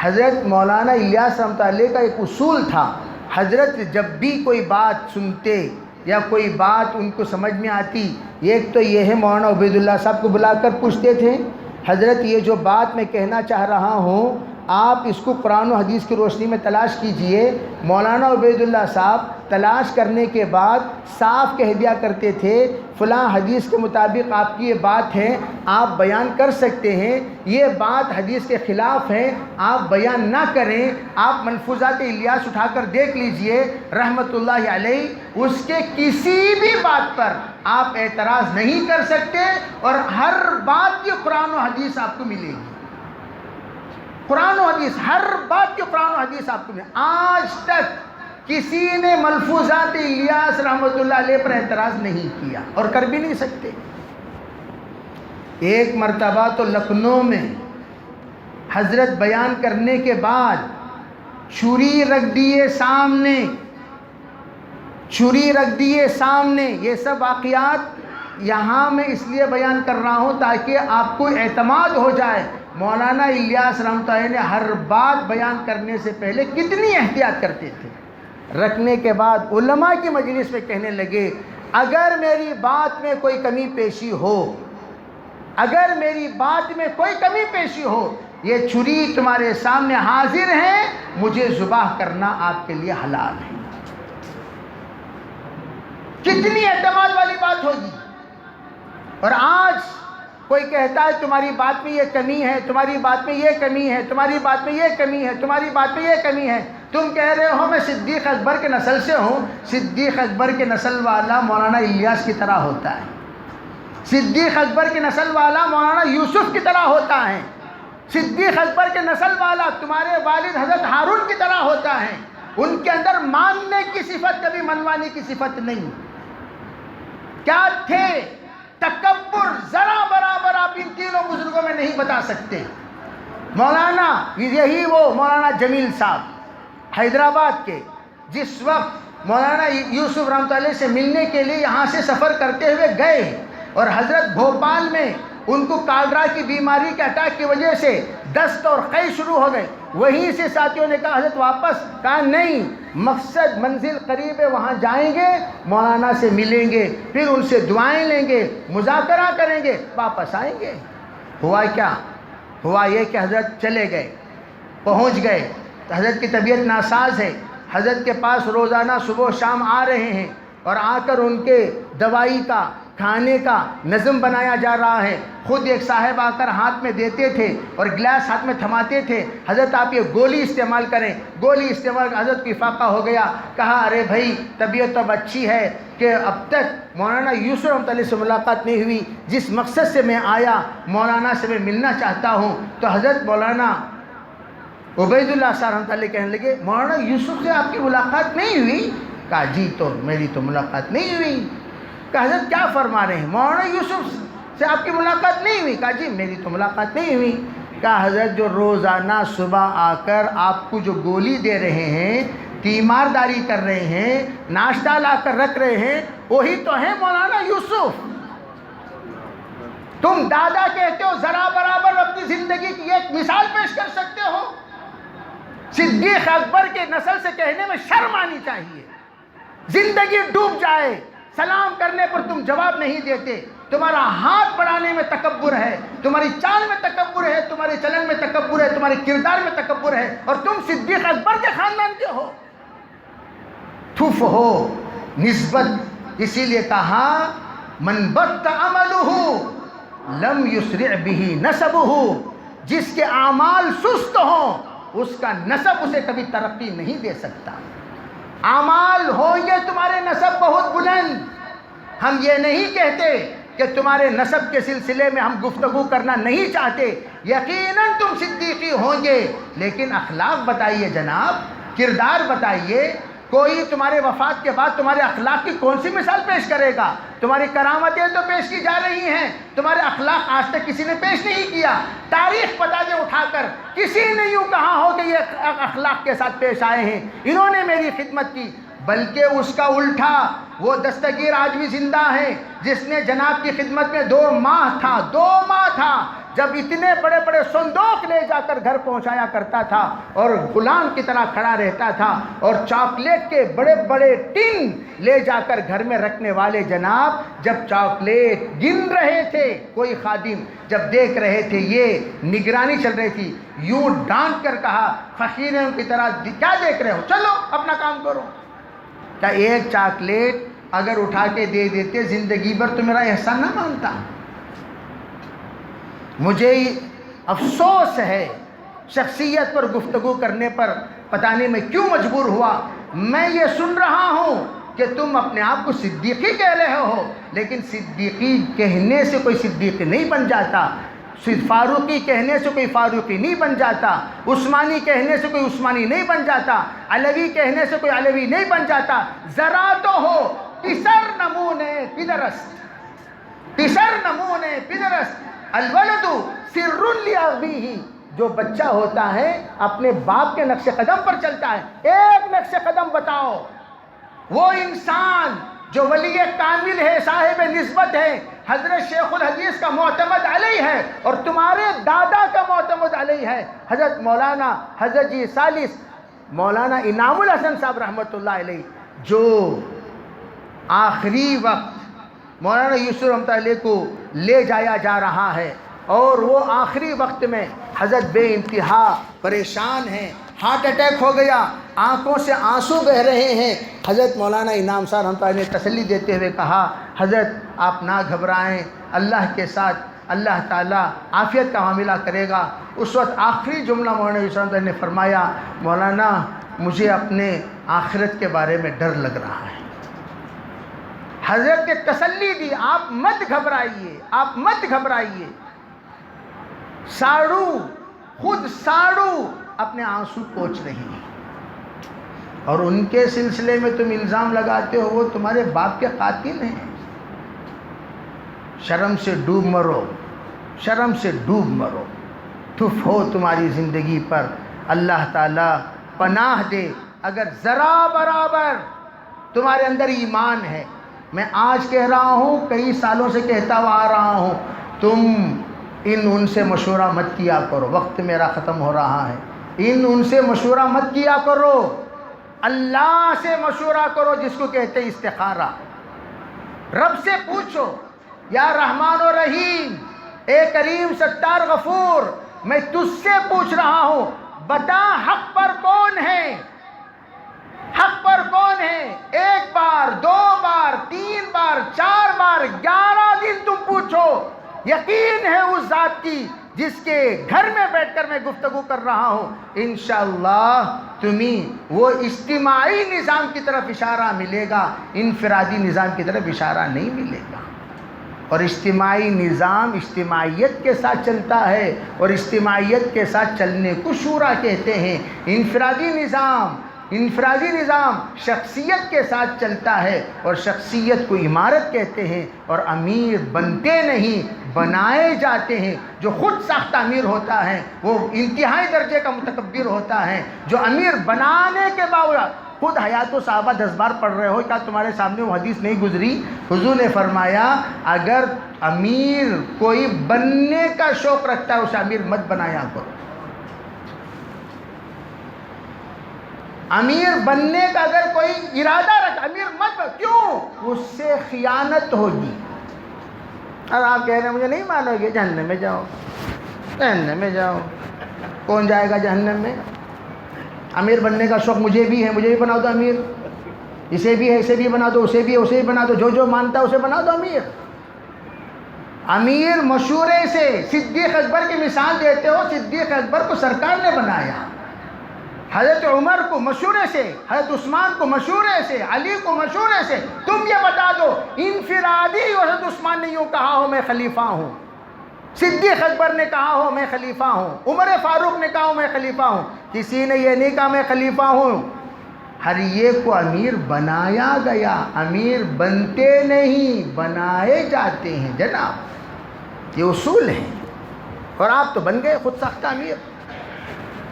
حضرت مولانا الیاس رحمۃ اللہ علیہ کا ایک اصول تھا، حضرت جب بھی کوئی بات سنتے یا کوئی بات ان کو سمجھ میں آتی، ایک تو یہ ہے مولانا عبید اللہ صاحب کو بلا کر پوچھتے تھے، حضرت یہ جو بات میں کہنا چاہ رہا ہوں آپ اس کو قرآن و حدیث کی روشنی میں تلاش کیجئے۔ مولانا عبید اللہ صاحب تلاش کرنے کے بعد صاف کہہ دیا کرتے تھے فلاں حدیث کے مطابق آپ کی یہ بات ہے، آپ بیان کر سکتے ہیں، یہ بات حدیث کے خلاف ہے آپ بیان نہ کریں۔ آپ ملفوظات الیاس اٹھا کر دیکھ لیجئے رحمۃ اللہ علیہ، اس کے کسی بھی بات پر آپ اعتراض نہیں کر سکتے اور ہر بات کی قرآن و حدیث آپ کو ملے گی۔ قرآن و حدیث، ہر بات کی قرآن و حدیث آپ کو ملے گی۔ آج تک کسی نے ملفوظات الیاس رحمۃ اللہ علیہ پر اعتراض نہیں کیا اور کر بھی نہیں سکتے۔ ایک مرتبہ تو لکھنؤ میں حضرت بیان کرنے کے بعد چھری رکھ دیے سامنے، چھری رکھ دیے سامنے۔ یہ سب واقعات یہاں میں اس لیے بیان کر رہا ہوں تاکہ آپ کو اعتماد ہو جائے مولانا الیاس رحمۃ اللہ نے ہر بات بیان کرنے سے پہلے کتنی احتیاط کرتے تھے۔ رکھنے کے بعد علماء کی مجلس میں کہنے لگے اگر میری بات میں کوئی کمی پیشی ہو، اگر میری بات میں کوئی کمی پیشی ہو، یہ چھری تمہارے سامنے حاضر ہے، مجھے ذبح کرنا آپ کے لیے حلال ہے۔ کتنی اعتماد والی بات ہوگی۔ اور آج کوئی کہتا ہے تمہاری بات میں یہ کمی ہے، تمہاری بات میں یہ کمی ہے، تمہاری بات میں یہ کمی ہے، تمہاری بات میں یہ کمی ہے۔ تم کہہ رہے ہو میں صدیق اکبر کے نسل سے ہوں، صدیق اکبر کے نسل والا مولانا الیاس کی طرح ہوتا ہے، صدیق اکبر کے نسل والا مولانا یوسف کی طرح ہوتا ہے، صدیق اکبر کے نسل والا تمہارے والد حضرت ہارون کی طرح ہوتا ہے۔ ان کے اندر ماننے کی صفت، کبھی منوانے کی صفت نہیں۔ کیا تھے؟ تکبر ذرا برابر آپ ان تینوں بزرگوں میں نہیں بتا سکتے۔ مولانا یہی وہ مولانا جمیل صاحب حیدرآباد کے، جس وقت مولانا یوسف رحمۃ اللہ سے ملنے کے لیے یہاں سے سفر کرتے ہوئے گئے اور حضرت بھوپال میں ان کو کالرا کی بیماری کے اٹیک کی وجہ سے دست اور قے شروع ہو گئے، وہیں سے ساتھیوں نے کہا حضرت واپس، کہا نہیں، مقصد منزل قریب ہے، وہاں جائیں گے، مولانا سے ملیں گے، پھر ان سے دعائیں لیں گے، مذاکرہ کریں گے، واپس آئیں گے۔ ہوا کیا؟ ہوا یہ کہ حضرت چلے گئے، پہنچ گئے تو حضرت کی طبیعت ناساز ہے، حضرت کے پاس روزانہ صبح و شام آ رہے ہیں، اور آ کر ان کے دوائی کا کھانے کا نظم بنایا جا رہا ہے۔ خود ایک صاحب آ کر ہاتھ میں دیتے تھے اور گلاس ہاتھ میں تھماتے تھے، حضرت آپ یہ گولی استعمال کریں، گولی استعمال، حضرت کو افاقہ ہو گیا، کہا ارے بھائی طبیعت اب اچھی ہے کہ اب تک مولانا یوسف رحمۃ اللہ سے ملاقات نہیں ہوئی، جس مقصد سے میں آیا مولانا سے میں ملنا چاہتا ہوں۔ تو حضرت مولانا عبید اللہ صاحب رحمۃ اللہ کہنے لگے مولانا یوسف سے آپ کی ملاقات نہیں ہوئی؟ کہا جی تو میری تو ملاقات نہیں ہوئی۔ کہا حضرت کیا فرما رہے ہیں؟ مولانا یوسف سے آپ کی ملاقات نہیں ہوئی؟ کہا جی میری تو ملاقات نہیں ہوئی۔ کہا حضرت جو روزانہ صبح آ کر آپ کو جو گولی دے رہے ہیں، تیمارداری کر رہے ہیں، ناشتہ لا کر رکھ رہے ہیں، وہی تو ہیں مولانا یوسف۔ تم دادا کہتے ہو، ذرا برابر اپنی زندگی کی ایک مثال پیش کر سکتے ہو؟ صدیق اکبر کے نسل سے کہنے میں شرم آنی چاہیے۔ زندگی ڈوب جائے، سلام کرنے پر تم جواب نہیں دیتے، تمہارا ہاتھ بڑھانے میں تکبر ہے، تمہاری چال میں تکبر ہے، تمہارے چلن میں تکبر ہے، تمہارے کردار میں تکبر ہے، اور تم صدیق اکبر کے خاندان کے ہو۔ تھف ہو نسبت، اسی لیے کہا من بط عملہ لم یسرع بہ نسبہ، جس کے اعمال سست ہوں اس کا نسب اسے کبھی ترقی نہیں دے سکتا۔ اعمال ہوں گے تمہارے نسب بہت بلند، ہم یہ نہیں کہتے کہ تمہارے نسب کے سلسلے میں ہم گفتگو کرنا نہیں چاہتے، یقیناً تم صدیقی ہوں گے، لیکن اخلاق بتائیے جناب، کردار بتائیے۔ کوئی تمہارے وفات کے بعد تمہارے اخلاق کی کون سی مثال پیش کرے گا؟ تمہاری کرامتیں تو پیش کی جا رہی ہیں، تمہارے اخلاق آج تک کسی نے پیش نہیں کیا۔ تاریخ بتا دے اٹھا کر، کسی نے یوں کہا ہو کہ یہ اخلاق کے ساتھ پیش آئے ہیں، انہوں نے میری خدمت کی، بلکہ اس کا الٹا وہ دستگیر آج بھی زندہ ہے جس نے جناب کی خدمت میں 2 ماہ تھا جب اتنے بڑے بڑے صندوق لے جا کر گھر پہنچایا کرتا تھا اور غلام کی طرح کھڑا رہتا تھا، اور چاکلیٹ کے بڑے بڑے ٹن لے جا کر گھر میں رکھنے والے جناب جب چاکلیٹ گن رہے تھے، کوئی خادم جب دیکھ رہے تھے، یہ نگرانی چل رہی تھی، یوں ڈانٹ کر کہا فقیروں کی طرح کیا دیکھ رہے ہو، چلو اپنا کام کرو۔ کیا ایک چاکلیٹ اگر اٹھا کے دے دیتے زندگی بھر تو میرا احسان نہ مانتا؟ مجھے افسوس ہے شخصیت پر گفتگو کرنے پر، پتہ نہیں میں کیوں مجبور ہوا۔ میں یہ سن رہا ہوں کہ تم اپنے آپ کو صدیقی کہہ رہے ہو، لیکن صدیقی کہنے سے کوئی صدیقی نہیں بن جاتا، فاروقی کہنے سے کوئی فاروقی نہیں بن جاتا، عثمانی کہنے سے کوئی عثمانی نہیں بن جاتا، علوی کہنے سے کوئی علوی نہیں بن جاتا۔ ذرا تو ہو پسر نمونے پدرست الولد سر لأبیہ، جو بچہ ہوتا ہے اپنے باپ کے نقش قدم پر چلتا ہے۔ ایک نقش قدم بتاؤ، وہ انسان جو ولی کامل ہے، صاحب نسبت ہے، حضرت شیخ الحدیث کا معتمد علیہ ہے، اور تمہارے دادا کا معتمد علیہ ہے حضرت مولانا حضرت جی ثالث مولانا انعام الحسن صاحب رحمۃ اللہ علیہ، جو آخری وقت مولانا یوسف رحمۃ اللہ علیہ کو لے جایا جا رہا ہے، اور وہ آخری وقت میں حضرت بے انتہا پریشان ہیں، ہارٹ اٹیک ہو گیا، آنکھوں سے آنسو بہہ رہے ہیں۔ حضرت مولانا انعام صاحب رحمۃ اللہ نے تسلی دیتے ہوئے کہا حضرت آپ نہ گھبرائیں، اللہ کے ساتھ اللہ تعالیٰ عافیت کا معاملہ کرے گا۔ اس وقت آخری جملہ مولانا یوسف رحمۃ اللہ نے فرمایا مولانا مجھے اپنے آخرت کے بارے میں ڈر لگ رہا ہے۔ حضرت نے تسلی دی آپ مت گھبرائیے، آپ مت گھبرائیے۔ خود ساڑو اپنے آنسو پوچھ رہی ہیں، اور ان کے سلسلے میں تم الزام لگاتے ہو وہ تمہارے باپ کے قاتل ہیں۔ شرم سے ڈوب مرو، شرم سے ڈوب مرو، تف ہو تمہاری زندگی پر، اللہ تعالیٰ پناہ دے۔ اگر ذرا برابر تمہارے اندر ایمان ہے، میں آج کہہ رہا ہوں، کئی سالوں سے کہتا ہوا آ رہا ہوں، تم ان سے مشورہ مت کیا کرو، وقت میرا ختم ہو رہا ہے، ان سے مشورہ مت کیا کرو، اللہ سے مشورہ کرو، جس کو کہتے ہیں استخارہ۔ رب سے پوچھو یا رحمان و رحیم، اے کریم ستار غفور، میں تجھ سے پوچھ رہا ہوں، بتا حق پر کون ہے، حق پر کون ہے؟ ایک بار، دو بار، تین بار، چار بار، 11 دن تم پوچھو، یقین ہے اس ذات کی جس کے گھر میں بیٹھ کر میں گفتگو کر رہا ہوں، انشاءاللہ تمہیں وہ اجتماعی نظام کی طرف اشارہ ملے گا، انفرادی نظام کی طرف اشارہ نہیں ملے گا۔ اور اجتماعی نظام اجتماعیت کے ساتھ چلتا ہے، اور اجتماعیت کے ساتھ چلنے کو شورا کہتے ہیں۔ انفرادی نظام شخصیت کے ساتھ چلتا ہے، اور شخصیت کو عمارت کہتے ہیں، اور امیر بنتے نہیں بنائے جاتے ہیں۔ جو خود ساختہ امیر ہوتا ہے وہ انتہائی درجے کا متکبر ہوتا ہے، جو امیر بنانے کے باوجود خود حیات و صحابہ 10 بار پڑھ رہے ہو، کیا تمہارے سامنے وہ حدیث نہیں گزری؟ حضور نے فرمایا اگر امیر کوئی بننے کا شوق رکھتا ہے اسے امیر مت بنایا کرو۔ امیر بننے کا اگر کوئی ارادہ رکھتا امیر مت بن، کیوں؟ اس سے خیانت ہوگی۔ اور آپ کہہ رہے ہیں مجھے نہیں مانو گے، جہنم میں جاؤ، جہنم میں جاؤ۔ کون جائے گا جہنم میں؟ امیر بننے کا شوق مجھے بھی ہے، مجھے بھی بنا دو امیر، اسے بھی ہے اسے بھی بنا دو، اسے بھی ہے اسے بھی بنا دو، جو جو مانتا ہے اسے بنا دو امیر۔ امیر مشورے سے، صدیق اکبر کی مثال دیتے ہو، صدیق اکبر کو سرکار نے بنایا، حضرت عمر کو مشورے سے، حضرت عثمان کو مشورے سے، علی کو مشورے سے۔ تم یہ بتا دو انفرادی حضرت عثمان نے یوں کہا ہو میں خلیفہ ہوں، صدیق اکبر نے کہا ہو میں خلیفہ ہوں، عمر فاروق نے کہا ہو میں خلیفہ ہوں، کسی نے یہ نہیں کہا میں خلیفہ ہوں۔ ہر ایک کو امیر بنایا گیا، امیر بنتے نہیں بنائے جاتے ہیں جناب، یہ اصول ہیں۔ اور آپ تو بن گئے خود ساختہ امیر۔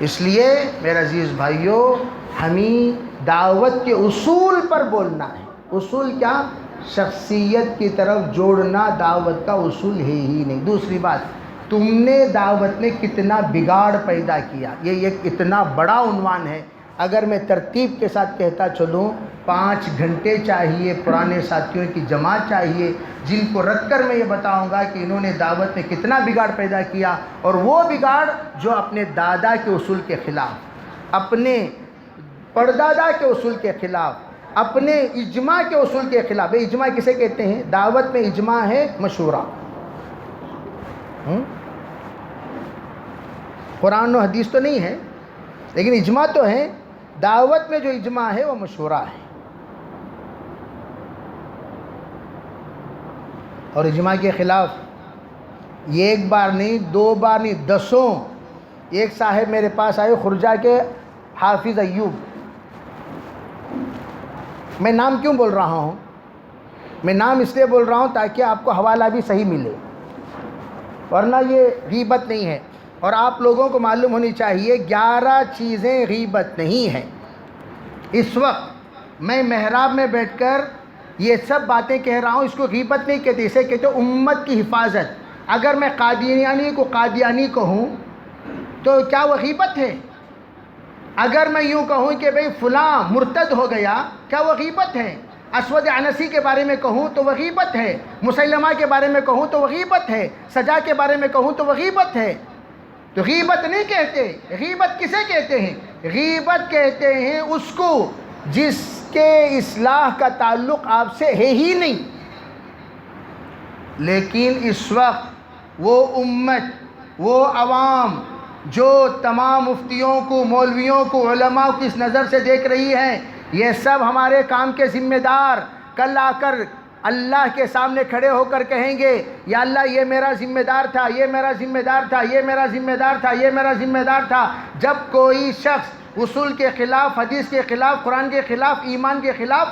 اس لیے میرے عزیز بھائیو، ہمیں دعوت کے اصول پر بولنا ہے۔ اصول کیا؟ شخصیت کی طرف جوڑنا دعوت کا اصول ہے ہی نہیں۔ دوسری بات، تم نے دعوت میں کتنا بگاڑ پیدا کیا، یہ ایک اتنا بڑا عنوان ہے۔ اگر میں ترتیب کے ساتھ کہتا چلوں، 5 گھنٹے چاہیے، پرانے ساتھیوں کی جماعت چاہیے جن کو رکھ کر میں یہ بتاؤں گا کہ انہوں نے دعوت میں کتنا بگاڑ پیدا کیا، اور وہ بگاڑ جو اپنے دادا کے اصول کے خلاف، اپنے پردادا کے اصول کے خلاف، اپنے اجماع کے اصول کے خلاف۔ اجماع کسے کہتے ہیں؟ دعوت میں اجماع ہے مشورہ، قرآن و حدیث تو نہیں ہے لیکن اجماع تو ہے۔ دعوت میں جو اجماع ہے وہ مشورہ ہے، اور اجماع کے خلاف یہ ایک بار نہیں، 2 بار نہیں، 10۔ ایک صاحب میرے پاس آئے خرجہ کے، حافظ ایوب۔ میں نام کیوں بول رہا ہوں؟ میں نام اس لیے بول رہا ہوں تاکہ آپ کو حوالہ بھی صحیح ملے، ورنہ یہ غیبت نہیں ہے۔ اور آپ لوگوں کو معلوم ہونی چاہیے 11 چیزیں غیبت نہیں ہیں۔ اس وقت میں محراب میں بیٹھ کر یہ سب باتیں کہہ رہا ہوں، اس کو غیبت نہیں کہتے، اسے کہتے امت کی حفاظت۔ اگر میں قادیانی کو قادیانی کہوں تو کیا وہ غیبت ہے؟ اگر میں یوں کہوں کہ بھئی فلاں مرتد ہو گیا، کیا وہ غیبت ہے؟ اسود عنسی کے بارے میں کہوں تو وہ غیبت ہے، مسیلمہ کے بارے میں کہوں تو وہ غیبت ہے، سجا کے بارے میں کہوں تو وہ غیبت ہے۔ تو غیبت نہیں کہتے۔ غیبت کسے کہتے ہیں؟ غیبت کہتے ہیں اس کو جس کے اصلاح کا تعلق آپ سے ہے ہی نہیں۔ لیکن اس وقت وہ امت، وہ عوام جو تمام مفتیوں کو، مولویوں کو، علماء کو اس نظر سے دیکھ رہی ہے، یہ سب ہمارے کام کے ذمہ دار کل آ کر اللہ کے سامنے کھڑے ہو کر کہیں گے یا اللہ یہ میرا ذمہ دار تھا، یہ میرا ذمہ دار تھا، یہ میرا ذمہ دار تھا، یہ میرا ذمہ دار تھا۔ جب کوئی شخص اصول کے خلاف، حدیث کے خلاف، قرآن کے خلاف، ایمان کے خلاف،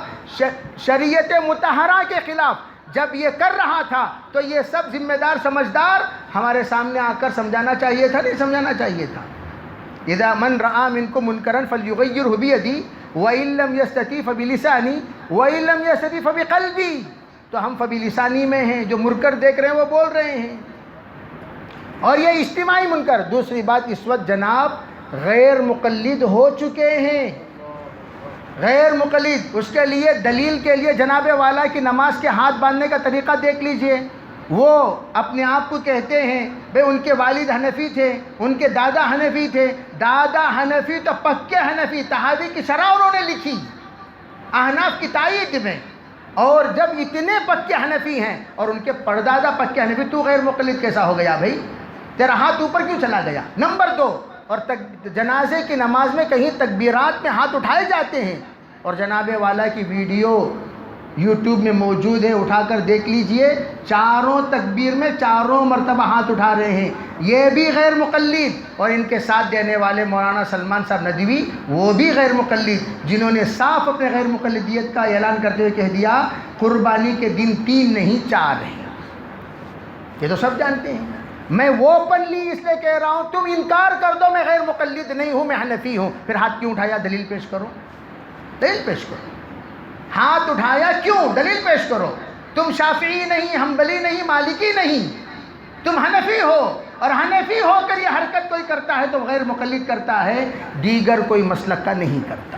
شریعت مطہرہ کے خلاف جب یہ کر رہا تھا تو یہ سب ذمہ دار سمجھدار ہمارے سامنے آ کر سمجھانا چاہیے تھا، نہیں سمجھانا چاہیے تھا؟ اذا من رآ منکم منکرا فلیغیرہ بیدی وإن لم یستطع فبلسانی وإن لم یستطع فبقلبی۔ تو ہم فبلسانی میں ہیں، جو منکر دیکھ رہے ہیں وہ بول رہے ہیں، اور یہ اجتماعی منکر۔ دوسری بات، اس وقت جناب غیر مقلد ہو چکے ہیں، غیر مقلد۔ اس کے لیے دلیل کے لیے جناب والا کی نماز کے ہاتھ باندھنے کا طریقہ دیکھ لیجئے۔ وہ اپنے آپ کو کہتے ہیں بھئی ان کے والد حنفی تھے، ان کے دادا حنفی تھے، دادا حنفی تو پکے حنفی، تحاوی کی شرح انہوں نے لکھی، احناف کی تائید میں، اور جب اتنے پکے حنفی ہیں اور ان کے پردادا پکے حنفی، تو غیر مقلد کیسا ہو گیا بھائی؟ تیرا ہاتھ اوپر کیوں چلا گیا؟ نمبر 2، اور جنازے کی نماز میں کہیں تکبیرات میں ہاتھ اٹھائے جاتے ہیں، اور جناب والا کی ویڈیو یوٹیوب میں موجود ہے، اٹھا کر دیکھ لیجئے، چاروں تکبیر میں چاروں مرتبہ ہاتھ اٹھا رہے ہیں، یہ بھی غیر مقلد۔ اور ان کے ساتھ دینے والے مولانا سلمان صاحب ندوی، وہ بھی غیر مقلد، جنہوں نے صاف اپنے غیر مقلدیت کا اعلان کرتے ہوئے کہہ دیا قربانی کے دن 3 نہیں 4 ہیں۔ یہ تو سب جانتے ہیں، میں وہ اوپنلی اس لیے کہہ رہا ہوں، تم انکار کر دو میں غیر مقلد نہیں ہوں، میں حنفی ہوں، پھر ہاتھ کیوں اٹھایا؟ دلیل پیش کرو، دلیل پیش کرو۔ ہاتھ اٹھایا کیوں؟ دلیل پیش کرو۔ تم شافعی نہیں، حنبلی نہیں، مالکی نہیں، تم حنفی ہو، اور حنفی ہو کر یہ حرکت کوئی کرتا ہے تو غیر مقلد کرتا ہے، دیگر کوئی مسلک کا نہیں کرتا۔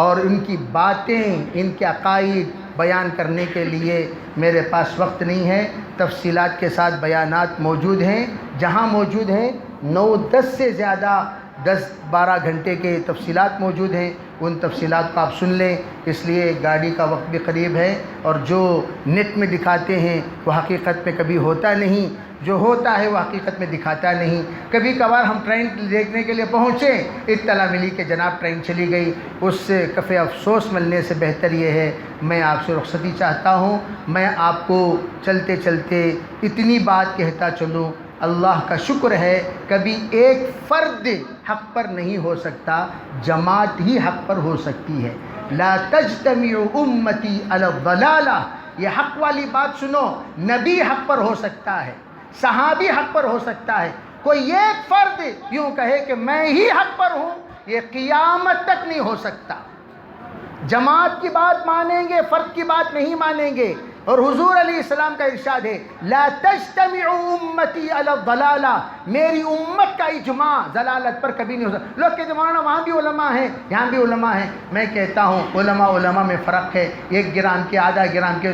اور ان کی باتیں، ان کے عقائد بیان کرنے کے لیے میرے پاس وقت نہیں ہے، تفصیلات کے ساتھ بیانات موجود ہیں، جہاں موجود ہیں 9-10 سے زیادہ 10-12 گھنٹے کے تفصیلات موجود ہیں، ان تفصیلات کو آپ سن لیں، اس لیے گاڑی کا وقت بھی قریب ہے، اور جو نیٹ میں دکھاتے ہیں وہ حقیقت میں کبھی ہوتا نہیں، جو ہوتا ہے وہ حقیقت میں دکھاتا نہیں۔ کبھی کبھار ہم ٹرین دیکھنے کے لیے پہنچے، اطلاع ملی کہ جناب ٹرین چلی گئی، اس سے کفِ افسوس ملنے سے بہتر یہ ہے میں آپ سے رخصتی چاہتا ہوں۔ میں آپ کو چلتے چلتے اتنی بات کہتا چلوں، اللہ کا شکر ہے کبھی ایک فرد حق پر نہیں ہو سکتا، جماعت ہی حق پر ہو سکتی ہے۔ لا تجتمع امتی علی الضلالہ، یہ حق والی بات سنو، نبی حق پر ہو سکتا ہے، صحابی حق پر ہو سکتا ہے، کوئی ایک فرد یوں کہے کہ میں ہی حق پر ہوں، یہ قیامت تک نہیں ہو سکتا۔ جماعت کی بات مانیں گے، فرد کی بات نہیں مانیں گے۔ اور حضور علیہ السلام کا ارشاد ہے لا تجتمع امتی علی الضلالہ، میری امت کا اجماع ضلالت پر کبھی نہیں ہو سکتا۔ لوگ کہتے ہیں مولانا وہاں بھی علماء ہیں، یہاں بھی علماء ہیں، میں کہتا ہوں علماء میں فرق ہے، 1 گرام کے، آدھا گرام کے،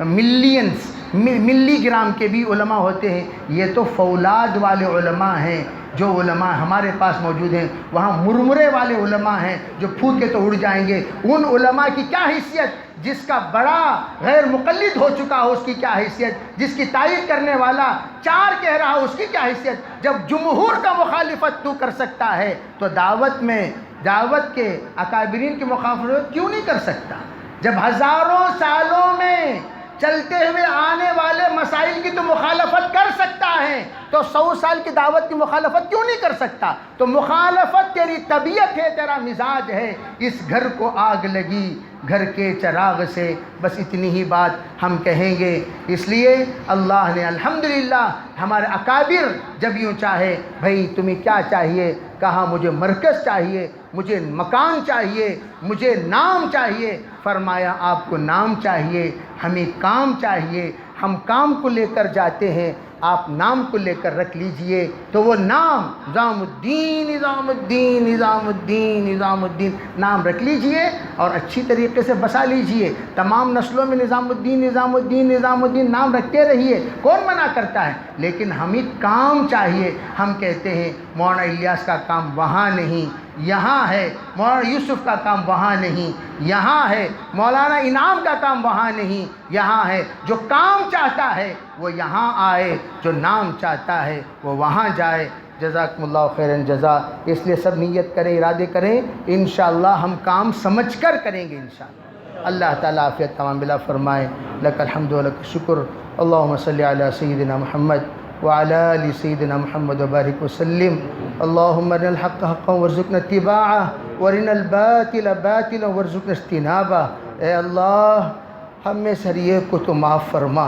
ملی گرام کے بھی علماء ہوتے ہیں، یہ تو فولاد والے علماء ہیں۔ جو علماء ہمارے پاس موجود ہیں وہاں مرمرے والے علماء ہیں جو پھونکے تو اڑ جائیں گے۔ ان علماء کی کیا حیثیت، جس کا بڑا غیر مقلد ہو چکا ہو اس کی کیا حیثیت، جس کی تائید کرنے والا 4 کہہ رہا ہو اس کی کیا حیثیت۔ جب جمہور کا مخالفت تو کر سکتا ہے تو دعوت کے اکابرین کی مخالفت کیوں نہیں کر سکتا؟ جب ہزاروں سالوں میں چلتے ہوئے آنے والے مسائل کی تو مخالفت کر سکتا ہے تو 100 سال کی دعوت کی مخالفت کیوں نہیں کر سکتا؟ تو مخالفت تیری طبیعت ہے، تیرا مزاج ہے۔ اس گھر کو آگ لگی گھر کے چراغ سے، بس اتنی ہی بات ہم کہیں گے۔ اس لیے اللہ نے الحمدللہ ہمارے اکابر جب یوں چاہے بھائی تمہیں کیا چاہیے، کہا مجھے مرکز چاہیے، مجھے مکان چاہیے، مجھے نام چاہیے، فرمایا آپ کو نام چاہیے، ہمیں کام چاہیے، ہم کام کو لے کر جاتے ہیں، آپ نام کو لے کر رکھ لیجئے۔ تو وہ نام نظام الدین نظام الدین نظام الدین نظام الدین نام رکھ لیجئے اور اچھی طریقے سے بسا لیجئے۔ تمام نسلوں میں نظام الدین نظام الدین نظام الدین نام رکھتے رہیے، کون منع کرتا ہے؟ لیکن ہمیں کام چاہیے۔ ہم کہتے ہیں مولانا الیاس کا کام وہاں نہیں یہاں ہے، مولانا یوسف کا کام وہاں نہیں یہاں ہے، مولانا انعام کا کام وہاں نہیں یہاں ہے۔ جو کام چاہتا ہے وہ یہاں آئے، جو نام چاہتا ہے وہ وہاں جائے۔ جزاکم اللہ خیرن جزا۔ اس لیے سب نیت کریں، ارادے کریں، انشاءاللہ ہم کام سمجھ کر کریں گے انشاءاللہ۔ اللہ تعالیٰ عافیت تمام بلا فرمائے۔ لک الحمد و لک الشکر۔ اللہم صلی علی سیدنا محمد وعلی آل سیدنا محمد وبارک وسلم۔ اللہم ارنا الحق حقا وارزقنا اتباعہ وارنا الباطل باطلا وارزقنا اجتنابہ۔ اے اللہ ہم میں سے ہر ایک کو تو معاف فرما۔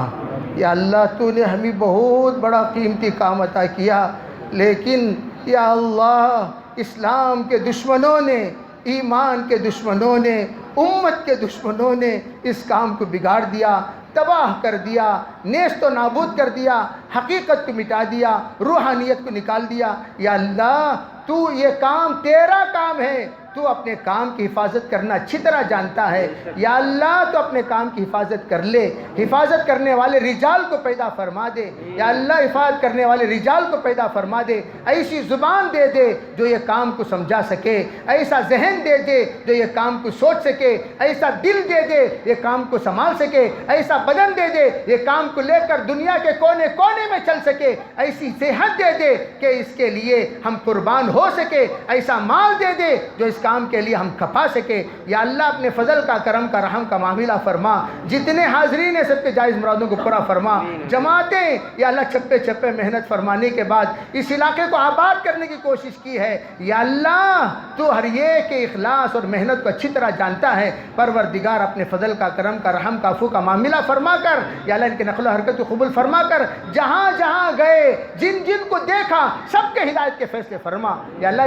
یا اللہ تو نے ہمیں بہت بڑا قیمتی کام عطا کیا، لیکن یا اللہ اسلام کے دشمنوں نے، ایمان کے دشمنوں نے، امت کے دشمنوں نے اس کام کو بگاڑ دیا، تباہ کر دیا، نیست و نابود کر دیا، حقیقت کو مٹا دیا، روحانیت کو نکال دیا۔ یا اللہ تو یہ کام تیرا کام ہے، تو اپنے کام کی حفاظت کرنا اچھی طرح جانتا ہے. یا اللہ تو اپنے کام کی حفاظت کر لے, حفاظت کرنے والے رجال کو پیدا فرما دے. یا اللہ حفاظت کرنے والے رجال کو پیدا فرما دے, ایسی زبان دے دے جو یہ کام کو سمجھا سکے, ایسا ذہن دے دے جو یہ کام کو سوچ سکے, ایسا دل دے دے یہ کام کو سنبھال سکے, ایسا بدن دے دے یہ کام کو لے کر دنیا کے کونے کونے میں چل سکے, ایسی صحت دے دے کہ اس کے لیے ہم قربان ہو سکے, ایسا مال دے دے جو اس کام کے لیے ہم کھپا سکے. یا اللہ اپنے فضل کا, کرم کا, رحم کا معاملہ فرما. جتنے حاضرین ہیں سب کے جائز مرادوں کو پورا فرما. جماعتیں یا اللہ چپے چپے محنت فرمانے کے بعد اس علاقے کو آباد کرنے کی کوشش کی ہے. یا اللہ تو ہر ایک کے اخلاص اور محنت کو اچھی طرح جانتا ہے. پروردگار اپنے فضل کا, کرم کا, رحم کا, عفو کا معاملہ فرما کر یا اللہ ان کے نقل و حرکت کو قبول فرما کر, جہاں جہاں گئے جن جن کو دیکھا سب کے ہدایت کے فیصلے فرما. یا اللہ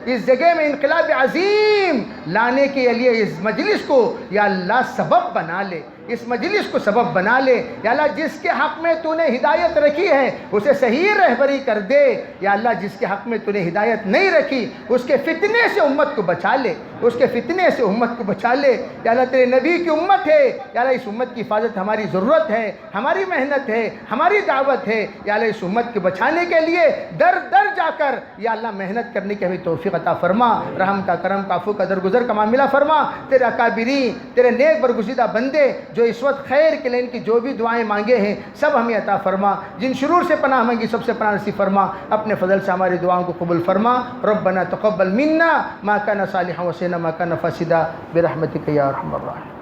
اس جگہ میں انقلاب عظیم لانے کے لیے اس مجلس کو یا اللہ سبب بنا لے, اس مجلس کو سبب بنا لے. یا اللہ جس کے حق میں تو نے ہدایت رکھی ہے اسے صحیح رہبری کر دے. یا اللہ جس کے حق میں تو نے ہدایت نہیں رکھی اس کے فتنے سے امت کو بچا لے, اس کے فتنے سے امت کو بچا لے. یا اللہ تیرے نبی کی امت ہے, یا اللہ اس امت کی حفاظت ہماری ضرورت ہے, ہماری محنت ہے, ہماری دعوت ہے. یا اللہ اس امت کو بچانے کے لیے در در جا کر یا اللہ محنت کرنے کی ہمیں توفیق عطا فرما. رحم کا, کرم کا, عفو کا, درگزر کا معاملہ فرما. تیرے اکابرین, تیرے نیک برگزیدہ بندے جو اس وقت خیر کے لیے ان کی جو بھی دعائیں مانگے ہیں سب ہمیں عطا فرما. جن شرور سے پناہ مانگی سب سے پناہ نصیب فرما. اپنے فضل سے ہماری دعاؤں کو قبول فرما. ربنا تقبل منا ما كان صالحا وسنا ما كان فاسدا برحمتك يا ارحم الراحمين.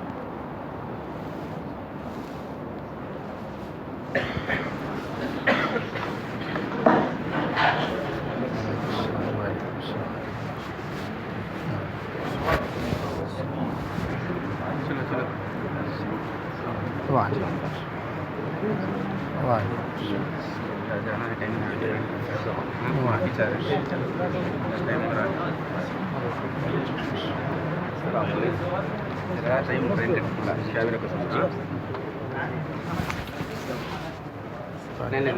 Nenek